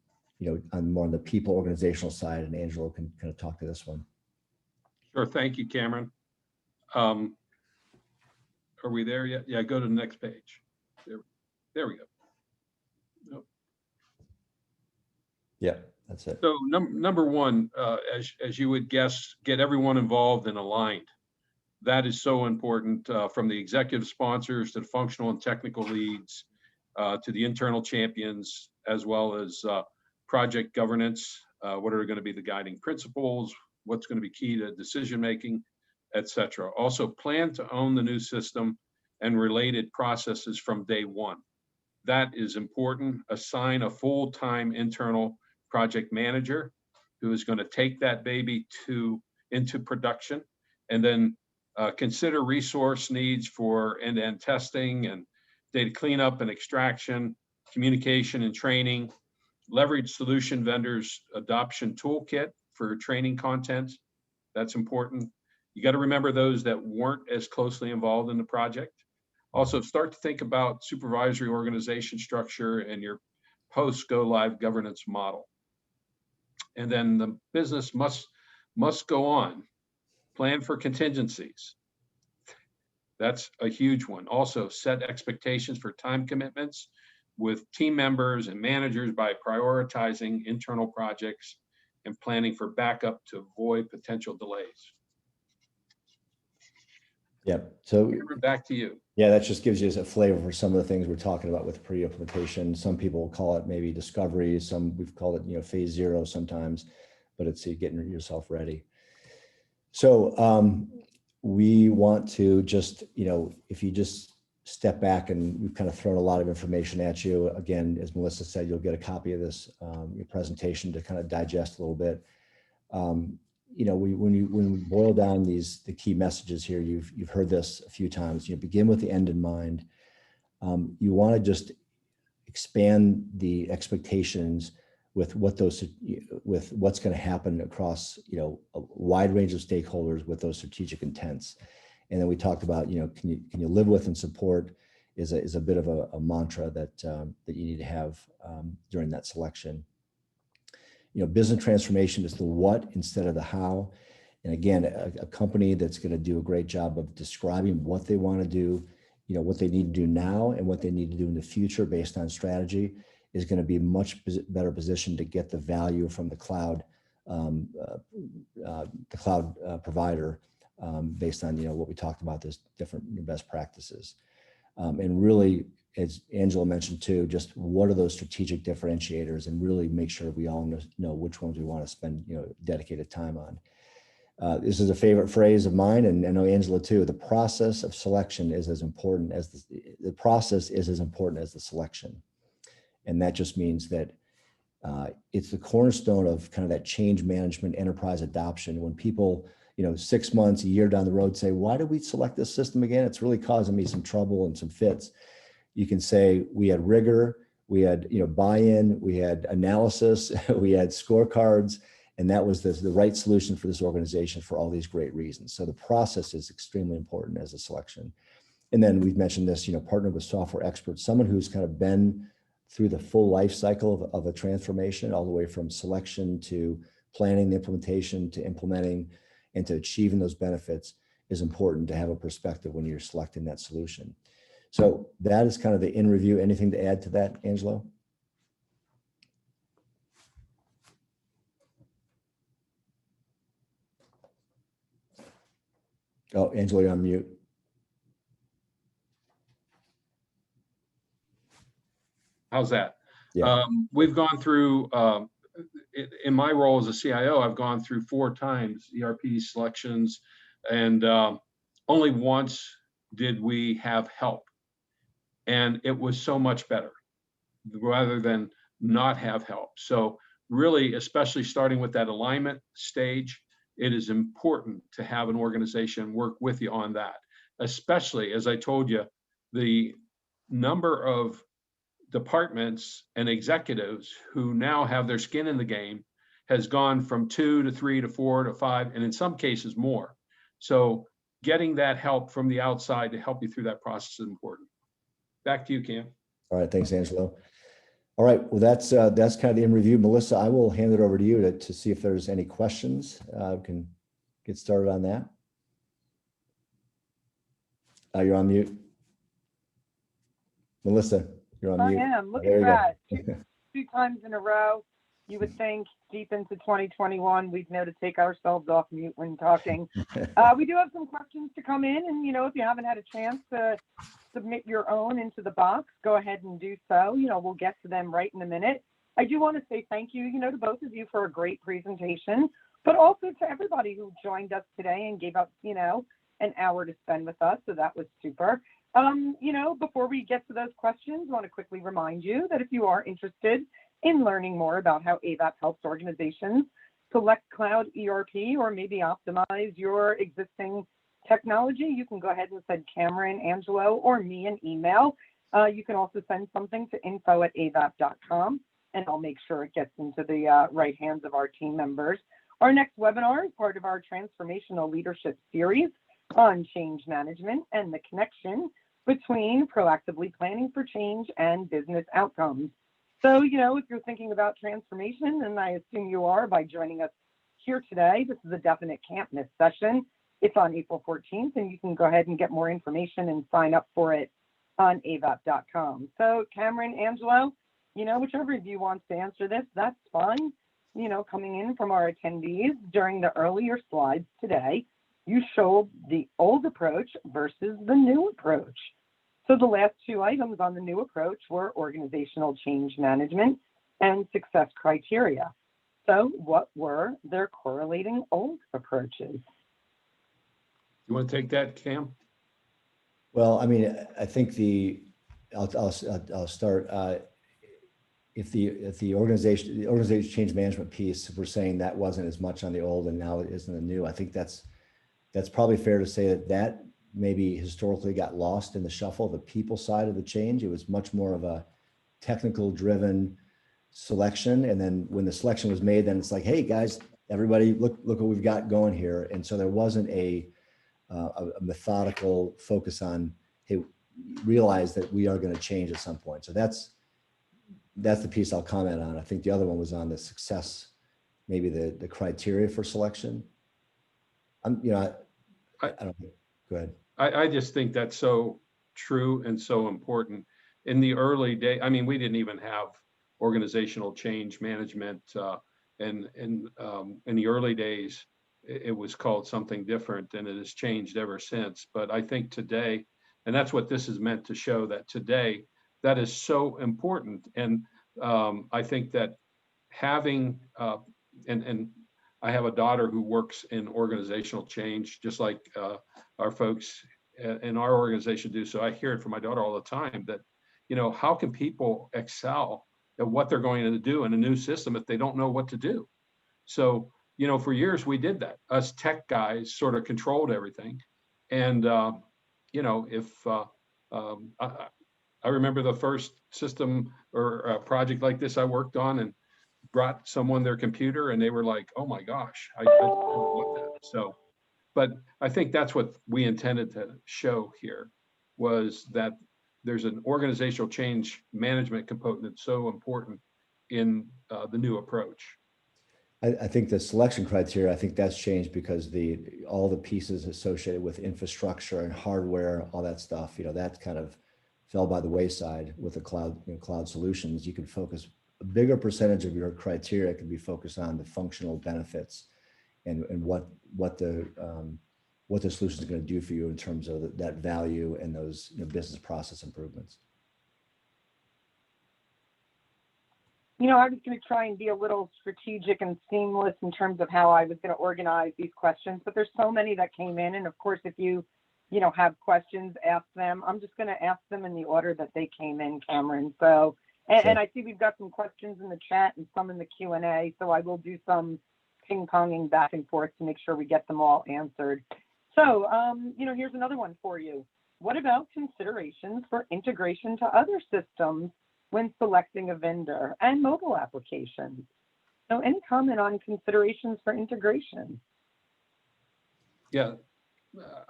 S2: more on the people organizational side, and Angelo can kind of talk to this one.
S3: Sure. Thank you, Kameron. Are we there yet? Yeah, go to the next page. There we go. Nope.
S2: Yeah, that's it.
S3: So number one, as you would guess, get everyone involved and aligned. That is so important, from the executive sponsors to the functional and technical leads, to the internal champions, as well as project governance, what are going to be the guiding principles, what's going to be key to decision making, etc. Also, plan to own the new system and related processes from day one. That is important. Assign a full-time internal project manager who is going to take that baby into production, and then consider resource needs for end-to-end testing and data cleanup and extraction, communication and training. Leverage solution vendors' adoption toolkit for training content. That's important. You got to remember those that weren't as closely involved in the project. Also, start to think about supervisory organization structure and your post-go live governance model. And then the business must go on. Plan for contingencies. That's a huge one. Also, set expectations for time commitments with team members and managers by prioritizing internal projects and planning for backup to avoid potential delays.
S2: Yep. So
S3: back to you.
S2: Yeah, that just gives you a flavor for some of the things we're talking about with pre-implementation. Some people call it maybe discovery. Some we've called it, phase 0 sometimes, but it's getting yourself ready. So we want to just, if you just step back, and we've kind of thrown a lot of information at you. Again, as Melissa said, you'll get a copy of this your presentation to kind of digest a little bit. When we boil down the key messages here, you've heard this a few times. Begin with the end in mind. You want to just expand the expectations with what's going to happen across a wide range of stakeholders with those strategic intents. And then we talked about can you live with and support is a bit of a mantra that you need to have during that selection. Business transformation is the what instead of the how. And again, a company that's going to do a great job of describing what they want to do, what they need to do now and what they need to do in the future based on strategy is going to be much better positioned to get the value from the cloud provider based on, what we talked about, this different best practices. And really, as Angelo mentioned too, just what are those strategic differentiators, and really make sure we all know which ones we want to spend dedicated time on. This is a favorite phrase of mine, and I know Angelo too. The process of selection is as important as the process is as important as the selection, and that just means that it's the cornerstone of kind of that change management enterprise adoption. When people 6 months, a year down the road say, why did we select this system again? It's really causing me some trouble and some fits. You can say we had rigor, we had buy-in, we had analysis, we had scorecards, and that was the right solution for this organization for all these great reasons. So the process is extremely important as a selection. And then we've mentioned this, partner with software experts, someone who's kind of been through the full life cycle of a transformation, all the way from selection to planning the implementation to implementing and to achieving those benefits, is important to have a perspective when you're selecting that solution. So that is kind of the in review. Anything to add to that, Angelo? Oh, Angelo, you're on mute.
S3: How's that?
S2: Yeah.
S3: We've gone through, in my role as a CIO, I've gone through 4 times ERP selections, and only once did we have help. And it was so much better rather than not have help. So really, especially starting with that alignment stage, it is important to have an organization work with you on that. Especially, as I told you, the number of departments and executives who now have their skin in the game has gone from 2 to 3 to 4 to 5, and in some cases more. So getting that help from the outside to help you through that process is important. Back to you, Cam.
S2: All right, thanks, Angelo. All right, well, that's kind of the in review. Melissa, I will hand it over to you to see if there's any questions. We can get started on that. You're on mute. Melissa, you're on mute.
S1: I am. Look at that. Two times in a row. You would think deep into 2021, we'd know to take ourselves off mute when talking. We do have some questions to come in, and if you haven't had a chance to submit your own into the box, go ahead and do so. We'll get to them right in a minute. I do want to say thank you, to both of you for a great presentation, but also to everybody who joined us today and gave up, an hour to spend with us. So that was super. Before we get to those questions, I want to quickly remind you that if you are interested in learning more about how Avaap helps organizations select cloud ERP or maybe optimize your existing technology, you can go ahead and send Kameron, Angelo, or me an email. You can also send something to info@avaap.com, and I'll make sure it gets into the right hands of our team members. Our next webinar is part of our transformational leadership series on change management and the connection between proactively planning for change and business outcomes. So, if you're thinking about transformation, and I assume you are by joining us here today, this is a definite can't miss session. It's on April 14th, and you can go ahead and get more information and sign up for it on avaap.com. So, Kameron, Angelo, whichever of you wants to answer this, that's fine. Coming in from our attendees during the earlier slides today, you showed the old approach versus the new approach. So the last two items on the new approach were organizational change management and success criteria. So what were their correlating old approaches?
S3: You want to take that, Cam?
S2: Well, I mean, I think I'll start. If the organization change management piece, if we're saying that wasn't as much on the old and now it is in the new, I think that's probably fair to say that maybe historically got lost in the shuffle, the people side of the change. It was much more of a technical driven selection. And then when the selection was made, then it's like, hey guys, everybody look what we've got going here. And so there wasn't a methodical focus on, hey, realize that we are going to change at some point. So that's the piece I'll comment on. I think the other one was on the success, maybe the criteria for selection. I don't know. Go ahead.
S3: I just think that's so true and so important. In the early day, I mean, we didn't even have organizational change management. And in the early days, it was called something different, and it has changed ever since. But I think today, and that's what this is meant to show, that today, that is so important. And I think that having, and I have a daughter who works in organizational change, just like our folks in our organization do. So I hear it from my daughter all the time that, how can people excel at what they're going to do in a new system if they don't know what to do? So, for years we did that. Us tech guys sort of controlled everything. And, I remember the first system or project like this I worked on, and brought someone their computer and they were like, oh my gosh, I don't want that. So, but I think that's what we intended to show here, was that there's an organizational change management component that's so important in the new approach.
S2: I think the selection criteria, I think that's changed because all the pieces associated with infrastructure and hardware, all that stuff, that kind of fell by the wayside with the cloud solutions. You can focus a bigger percentage of your criteria can be focused on the functional benefits and what the solution is going to do for you in terms of that value and those business process improvements.
S1: I was going to try and be a little strategic and seamless in terms of how I was going to organize these questions, but there's so many that came in. And of course, if you have questions, ask them. I'm just going to ask them in the order that they came in, Kameron. So, and I see we've got some questions in the chat and some in the Q&A. So I will do some ping-ponging back and forth to make sure we get them all answered. So, here's another one for you. What about considerations for integration to other systems when selecting a vendor and mobile applications? So any comment on considerations for integration?
S3: Yeah,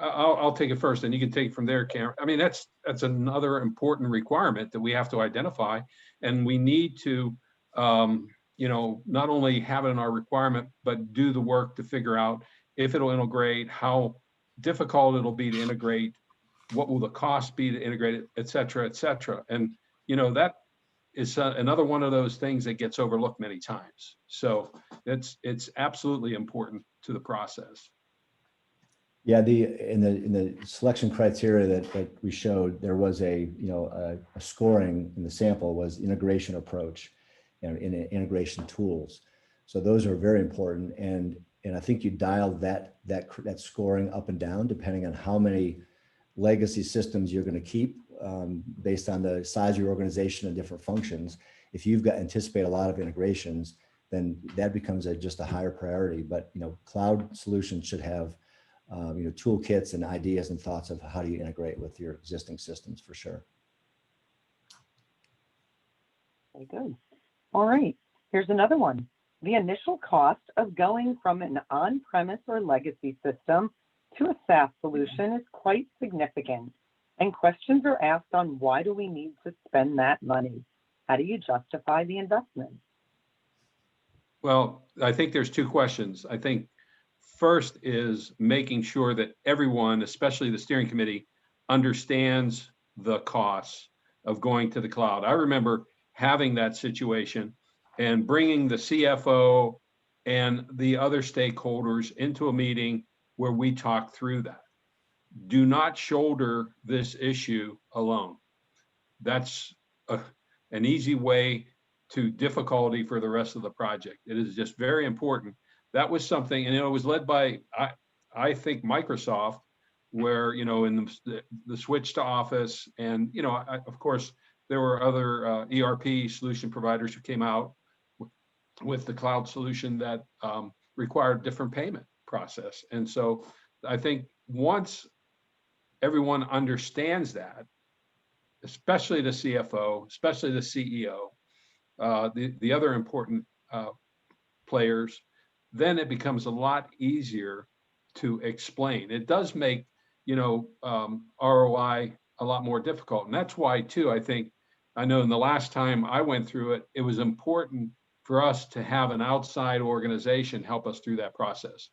S3: I'll take it first and you can take it from there, Karen. I mean, that's another important requirement that we have to identify, and we need to, not only have it in our requirement, but do the work to figure out if it'll integrate, how difficult it'll be to integrate, what will the cost be to integrate it, et cetera, et cetera. And, that is another one of those things that gets overlooked many times. So it's absolutely important to the process.
S2: Yeah, in the selection criteria that we showed, there was a scoring in the sample was integration approach, in integration tools. So those are very important. And I think you dial that scoring up and down depending on how many legacy systems you're going to keep based on the size of your organization and different functions. If you've got anticipate a lot of integrations, then that becomes just a higher priority. But cloud solutions should have toolkits and ideas and thoughts of how do you integrate with your existing systems for sure.
S1: Very good. All right, here's another one. The initial cost of going from an on-premise or legacy system to a SaaS solution is quite significant, and questions are asked on why do we need to spend that money? How do you justify the investment?
S3: Well, I think there's two questions. I think first is making sure that everyone, especially the steering committee, understands the costs of going to the cloud. I remember having that situation and bringing the CFO and the other stakeholders into a meeting where we talk through that. Do not shoulder this issue alone. That's an easy way to difficulty for the rest of the project. It is just very important. That was something, and it was led by, I think, Microsoft, where, in the switch to Office, and, of course, there were other ERP solution providers who came out with the cloud solution that required a different payment process. And so I think once everyone understands that, especially the CFO, especially the CEO, the other important players, then it becomes a lot easier to explain. It does make, ROI a lot more difficult. And that's why, too, I know in the last time I went through it, it was important for us to have an outside organization help us through that process.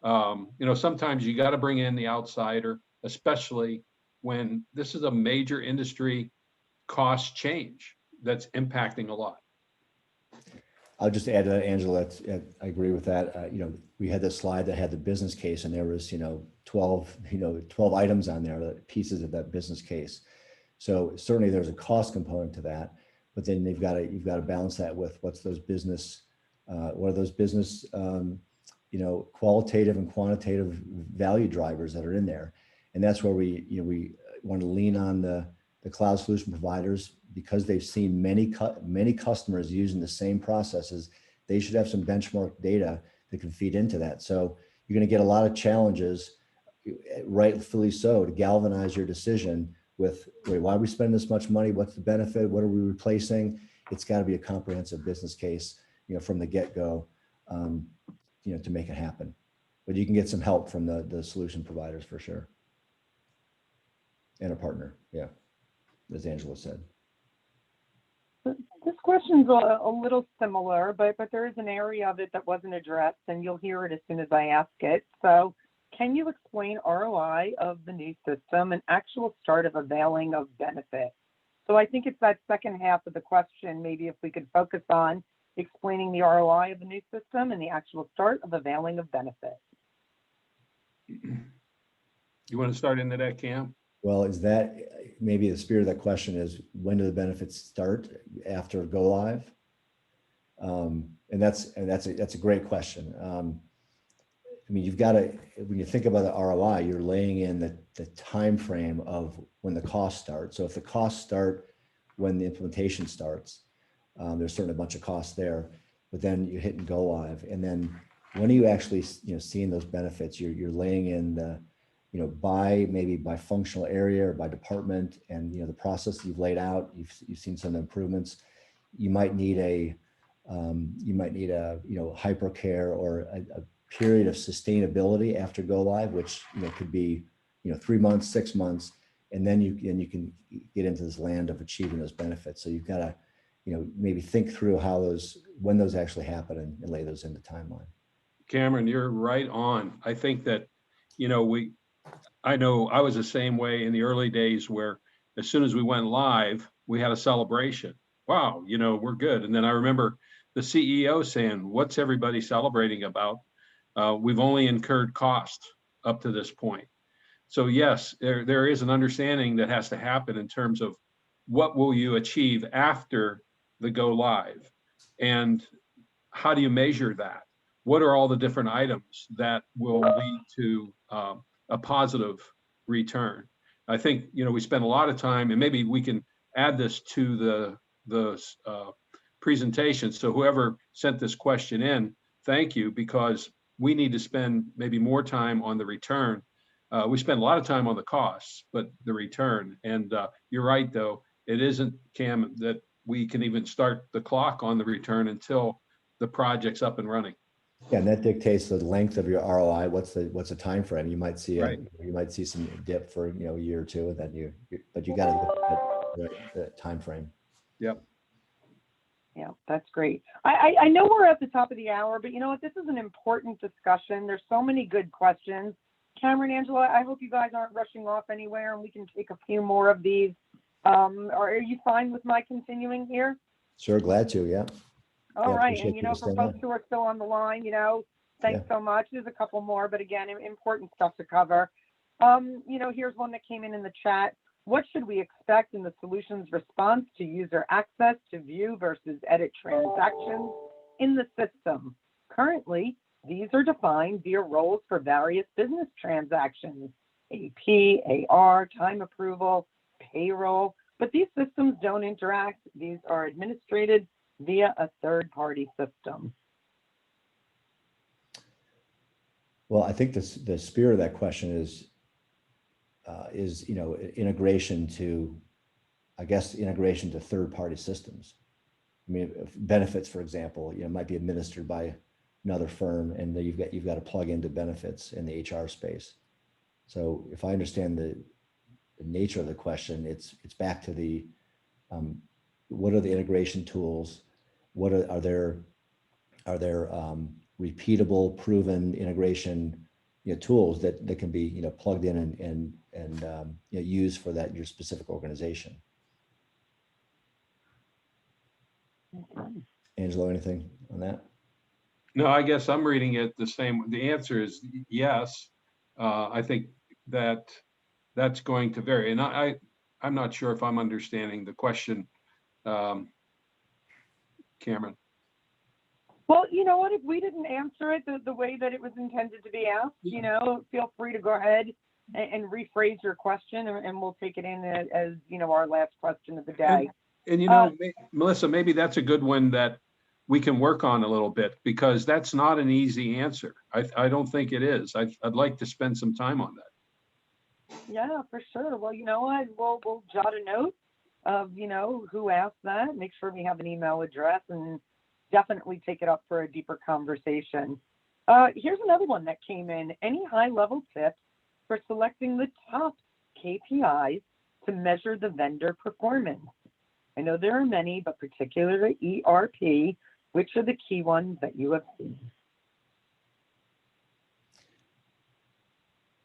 S3: Sometimes you got to bring in the outsider, especially when this is a major industry cost change that's impacting a lot.
S2: I'll just add to that, Angela, I agree with that. We had this slide that had the business case, and there was, 12 items on there, pieces of that business case. So certainly there's a cost component to that, but then you've got to balance that with what are those business qualitative and quantitative value drivers that are in there. And that's where we want to lean on the cloud solution providers, because they've seen many customers using the same processes. They should have some benchmark data that can feed into that. So you're going to get a lot of challenges, rightfully so, to galvanize your decision with, why are we spending this much money? What's the benefit? What are we replacing? It's got to be a comprehensive business case, from the get-go, to make it happen. But you can get some help from the solution providers for sure. And a partner, yeah, as Angela said.
S1: This question's a little similar, but there is an area of it that wasn't addressed, and you'll hear it as soon as I ask it. So can you explain ROI of the new system and actual start of availing of benefit? So I think it's that second half of the question, maybe if we could focus on explaining the ROI of the new system and the actual start of availing of benefit.
S3: You want to start into that, Cam?
S2: Well, is that maybe the spirit of that question is, when do the benefits start after go live? And that's a great question. You've got to, when you think about the ROI, you're laying in the time frame of when the costs start. So if the costs start when the implementation starts, there's certainly a bunch of costs there, but then you hit and go live. And then when are you actually, seeing those benefits? You're laying in the, by functional area or by department, and the process you've laid out, you've seen some improvements. You might need a hypercare or a period of sustainability after go live, which could be 3 months, 6 months, and then you can get into this land of achieving those benefits. So you've got to maybe think through when those actually happen and lay those in the timeline.
S3: Kameron, you're right on. I think that I know I was the same way in the early days, where as soon as we went live, we had a celebration. Wow, we're good. And then I remember the CEO saying, "What's everybody celebrating about? We've only incurred cost up to this point." So yes, there is an understanding that has to happen in terms of what will you achieve after the go live. And how do you measure that? What are all the different items that will lead to a positive return? I think, we spend a lot of time, and maybe we can add this to the presentation. So whoever sent this question in, thank you, because we need to spend maybe more time on the return. We spend a lot of time on the costs, but the return, and you're right, though, it isn't, Cam, that we can even start the clock on the return until the project's up and running.
S2: Yeah, and that dictates the length of your ROI. What's the time frame? You might see
S3: Right.
S2: you might see some dip for a year or two, and then but you got to look at the time frame.
S3: Yep.
S1: Yeah, that's great. I know we're at the top of the hour, but you know what? This is an important discussion. There's so many good questions. Kameron, Angela, I hope you guys aren't rushing off anywhere, and we can take a few more of these. Are you fine with my continuing here?
S2: Sure, glad to. Yeah.
S1: All right, and for
S2: staying
S1: folks
S2: on.
S1: who are still on the line, thanks so much. There's a couple more, but again, important stuff to cover. Here's one that came in the chat. What should we expect in the solutions response to user access to view versus edit transactions in the system? Currently, these are defined via roles for various business transactions, AP, AR, time approval, payroll, but these systems don't interact. These are administrated via a third-party system.
S2: Well, I think the spirit of that question is integration to, I guess, integration to third-party systems. I mean, if benefits, for example, might be administered by another firm, and then you've got to plug into benefits in the HR space. So if I understand the nature of the question, it's back to the what are the integration tools? What are there repeatable, proven integration tools that can be plugged in and used for your specific organization? Angelo, anything on that?
S3: No, I guess I'm reading it the same. The answer is yes. I think that's going to vary, and I'm not sure if I'm understanding the question, Kameron.
S1: Well, you know what? If we didn't answer it the way that it was intended to be asked, feel free to go ahead and rephrase your question, and we'll take it in as our last question of the day.
S3: And Melissa, maybe that's a good one that we can work on a little bit, because that's not an easy answer. I don't think it is. I'd like to spend some time on that.
S1: Yeah, for sure. Well, you know what? We'll jot a note of who asked that. Make sure we have an email address, and definitely take it up for a deeper conversation. Here's another one that came in. Any high-level tips for selecting the top KPIs to measure the vendor performance? I know there are many, but particularly ERP, which are the key ones that you have seen?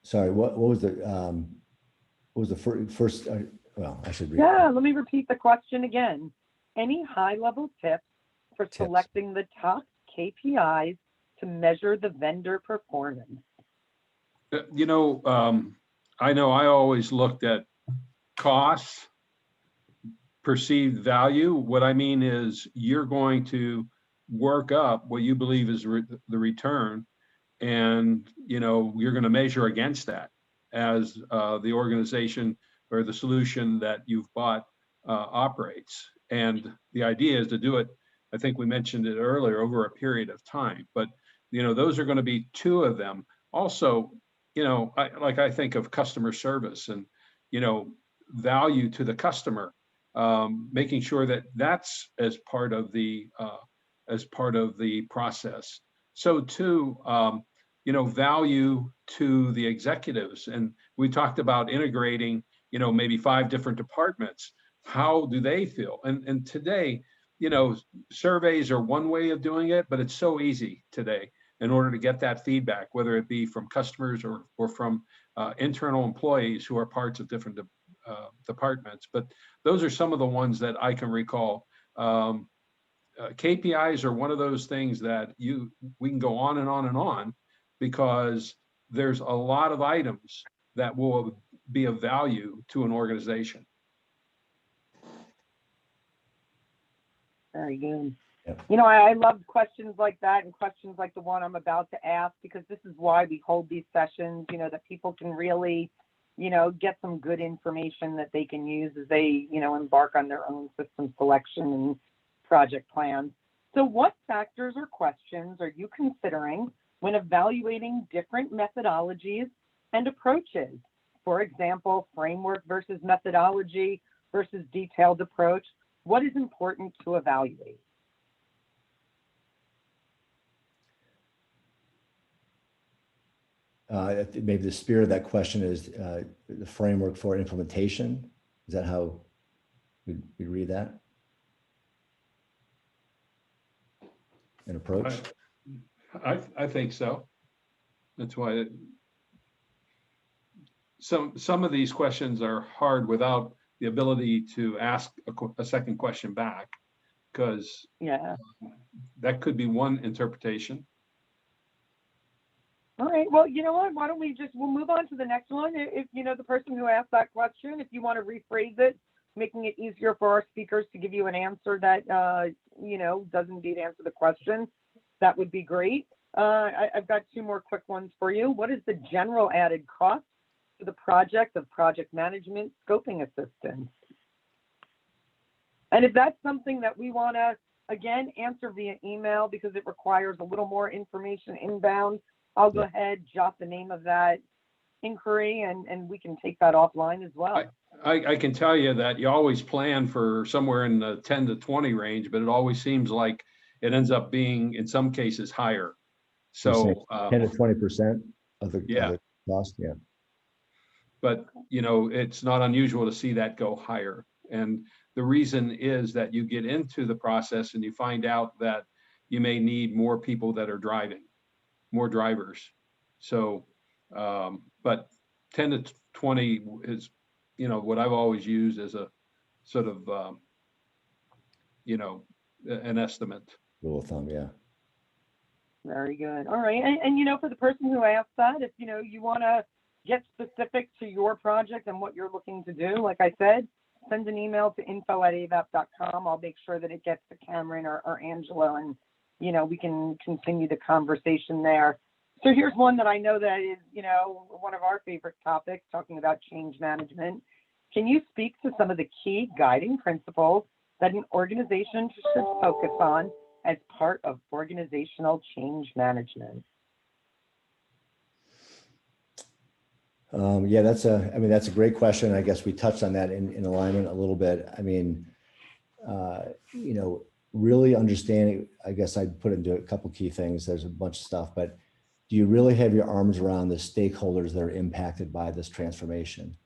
S2: Sorry, what was the first? Well, I should read.
S1: Yeah, let me repeat the question again. Any high-level tips for selecting the top KPIs to measure the vendor performance?
S3: I know I always looked at costs, perceived value. What I mean is you're going to work up what you believe is the return, and you're going to measure against that as the organization or the solution that you've bought operates. And the idea is to do it, I think we mentioned it earlier, over a period of time. But those are going to be two of them. Also, I think of customer service and value to the customer, making sure that that's as part of the process. So too, value to the executives. And we talked about integrating, maybe 5 different departments. How do they feel? And today, surveys are one way of doing it, but it's so easy today in order to get that feedback, whether it be from customers or from internal employees who are parts of different departments. But those are some of the ones that I can recall. KPIs are one of those things that we can go on and on and on, because there's a lot of items that will be of value to an organization.
S1: Very good.
S2: Yep.
S1: You know, I love questions like that and questions like the one I'm about to ask, because this is why we hold these sessions, you know, that people can really, you know, get some good information that they can use as they, you know, embark on their own system selection and project plans. So what factors or questions are you considering when evaluating different methodologies and approaches? For example, framework versus methodology versus detailed approach. What is important to evaluate?
S2: Maybe the spirit of that question is the framework for implementation. Is that how we read that? An approach?
S3: I think so. That's why some of these questions are hard without the ability to ask a second question back, because
S1: Yeah.
S3: that could be one interpretation.
S1: All right. Well, you know what? Why don't we'll move on to the next one. If you know the person who asked that question, if you want to rephrase it, making it easier for our speakers to give you an answer that, you know, does indeed answer the question, that would be great. I've got two more quick ones for you. What is the general added cost to the project of project management scoping assistance? And if that's something that we want to, again, answer via email because it requires a little more information inbound, I'll go ahead, jot the name of that inquiry, and we can take that offline as well.
S3: I can tell you that you always plan for somewhere in the 10 to 20 range, but it always seems like it ends up being, in some cases, higher. So
S2: 10 to 20% of the,
S3: yeah.
S2: of the cost, yeah.
S3: But, you know, it's not unusual to see that go higher. And the reason is that you get into the process and you find out that you may need more people that are driving, more drivers. So, but 10 to 20 is, you know, what I've always used as a sort of, you know, an estimate.
S2: Rule of thumb, yeah.
S1: Very good. All right. And you know, for the person who asked that, if, you know, you want to get specific to your project and what you're looking to do, like I said, send an email to info@avaap.com. I'll make sure that it gets to Kameron or Angelo, and, you know, we can continue the conversation there. So here's one that I know that is, you know, one of our favorite topics, talking about change management. Can you speak to some of the key guiding principles that an organization should focus on as part of organizational change management?
S2: Yeah, that's a great question. I guess we touched on that in alignment a little bit. I mean, you know, really understanding, I guess I'd put into a couple key things. There's a bunch of stuff, but do you really have your arms around the stakeholders that are impacted by this transformation?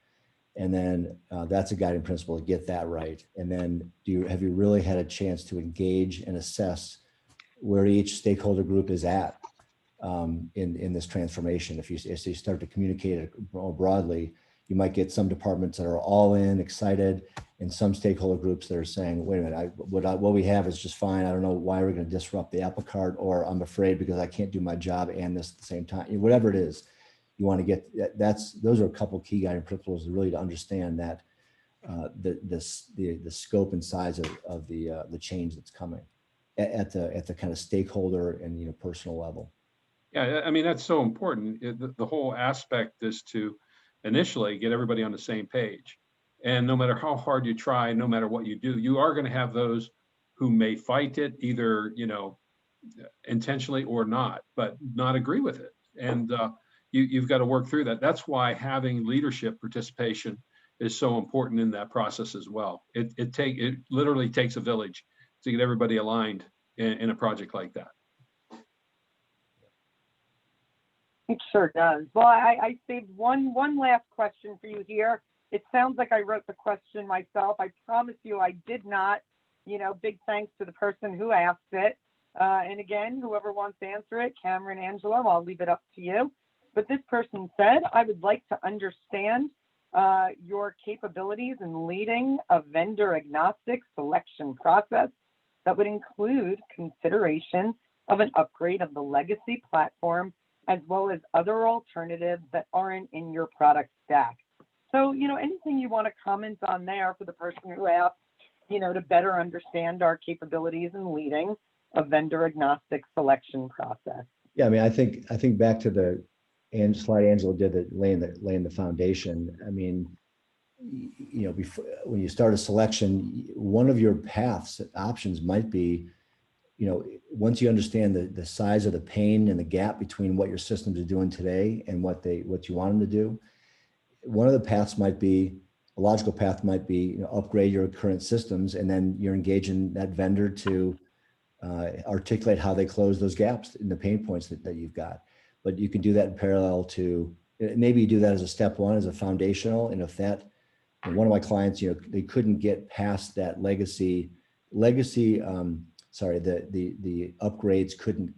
S2: And then that's a guiding principle to get that right. And then have you really had a chance to engage and assess where each stakeholder group is at in this transformation? If you start to communicate it more broadly, you might get some departments that are all in, excited, and some stakeholder groups that are saying, wait a minute, what we have is just fine. I don't know why we're going to disrupt the apple cart, or I'm afraid because I can't do my job and this at the same time. Whatever it is, you want to get, those are a couple key guiding principles really to understand that the scope and size of the change that's coming at the kind of stakeholder and, you know, personal level.
S3: Yeah, I mean, that's so important. The whole aspect is to initially get everybody on the same page. And no matter how hard you try, no matter what you do, you are going to have those who may fight it, either, you know, intentionally or not, but not agree with it. And you've got to work through that. That's why having leadership participation is so important in that process as well. It literally takes a village to get everybody aligned in a project like that.
S1: It sure does. Well, I saved one last question for you here. It sounds like I wrote the question myself. I promise you I did not. You know, big thanks to the person who asked it. And again, whoever wants to answer it, Kameron, Angelo, I'll leave it up to you. But this person said, I would like to understand your capabilities in leading a vendor agnostic selection process that would include consideration of an upgrade of the legacy platform, as well as other alternatives that aren't in your product stack. So, you know, anything you want to comment on there for the person who asked, to better understand our capabilities in leading a vendor agnostic selection process.
S2: Yeah, I mean, I think back to the slide Angelo did, that laying the foundation. I mean, before, when you start a selection, one of your paths options might be, once you understand the size of the pain and the gap between what your systems are doing today and what you want them to do, one of the paths might be, a logical path might be, upgrade your current systems, and then you're engaging that vendor to articulate how they close those gaps in the pain points that you've got. But you can do that in parallel to, maybe you do that as a step one, as a foundational. And if that, one of my clients, they couldn't get past that legacy, the upgrades couldn't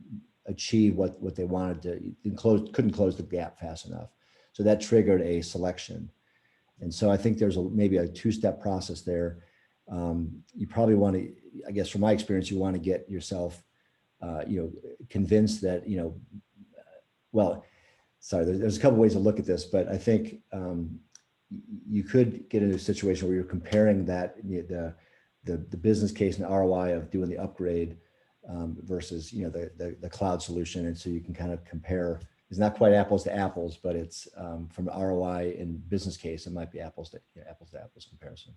S2: achieve what they wanted to, couldn't close the gap fast enough. So that triggered a selection. And so I think there's maybe a two-step process there. You probably want to, I guess from my experience, you want to get yourself, convinced that, there's a couple ways to look at this, but I think you could get into a situation where you're comparing that, the business case and ROI of doing the upgrade versus, the cloud solution. And so you can kind of compare. It's not quite apples to apples, but it's from ROI and business case, it might be apples to apples comparison.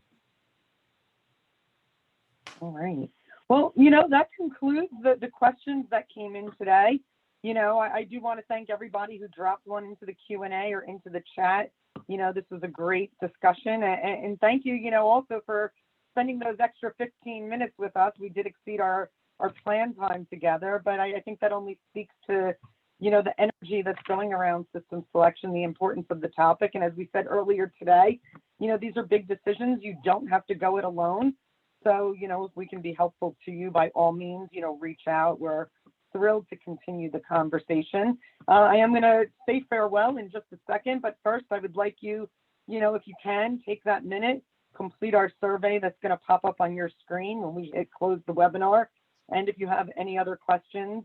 S1: All right. Well, that concludes the questions that came in today. I do want to thank everybody who dropped one into the Q&A or into the chat. This was a great discussion. And thank you, also for spending those extra 15 minutes with us. We did exceed our planned time together, but I think that only speaks to, the energy that's going around system selection, the importance of the topic. And as we said earlier today, these are big decisions. You don't have to go it alone. So, if we can be helpful to you, by all means, reach out. We're thrilled to continue the conversation. I am going to say farewell in just a second, but first I would like you, if you can, take that minute, complete our survey that's going to pop up on your screen when we close the webinar. And if you have any other questions,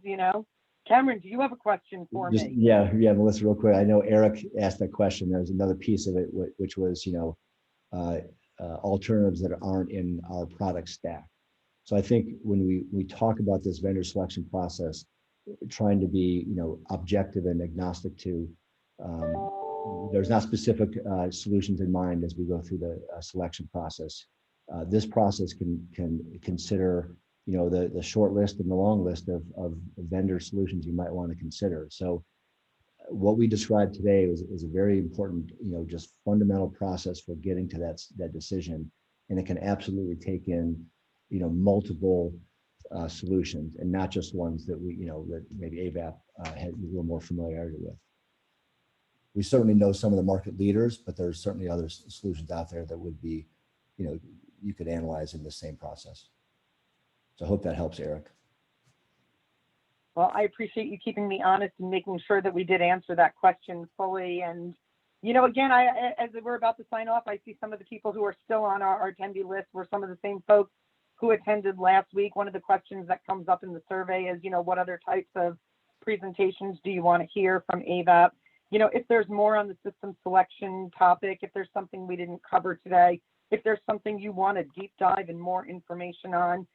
S1: Kameron, do you have a question for me?
S2: Yeah, Melissa, real quick. I know Eric asked that question. There's another piece of it, which was, alternatives that aren't in our product stack. So I think when we talk about this vendor selection process, trying to be, objective and agnostic to, there's not specific solutions in mind as we go through the selection process. This process can consider, the short list and the long list of vendor solutions you might want to consider. So what we described today is a very important, just fundamental process for getting to that decision. And it can absolutely take in, multiple solutions, and not just ones that that maybe Avaap had a little more familiarity with. We certainly know some of the market leaders, but there's certainly other solutions out there that would be, you could analyze in the same process. So I hope that helps, Eric.
S1: Well, I appreciate you keeping me honest and making sure that we did answer that question fully. And, again, as we're about to sign off, I see some of the people who are still on our attendee list were some of the same folks who attended last week. One of the questions that comes up in the survey is, what other types of presentations do you want to hear from Avaap? If there's more on the system selection topic, if there's something we didn't cover today, if there's something you want to deep dive and more information on,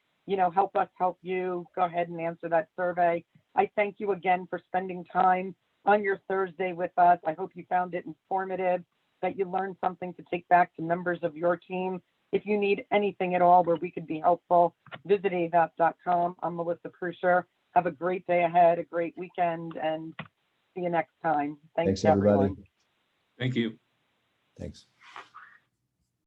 S1: help us help you, go ahead and answer that survey. I thank you again for spending time on your Thursday with us. I hope you found it informative, that you learned something to take back to members of your team. If you need anything at all where we could be helpful, visit avaap.com. I'm Melissa Prusher. Have a great day ahead, a great weekend, and see you next time.
S2: Thanks everybody.
S1: Everyone.
S3: Thank you.
S2: Thanks.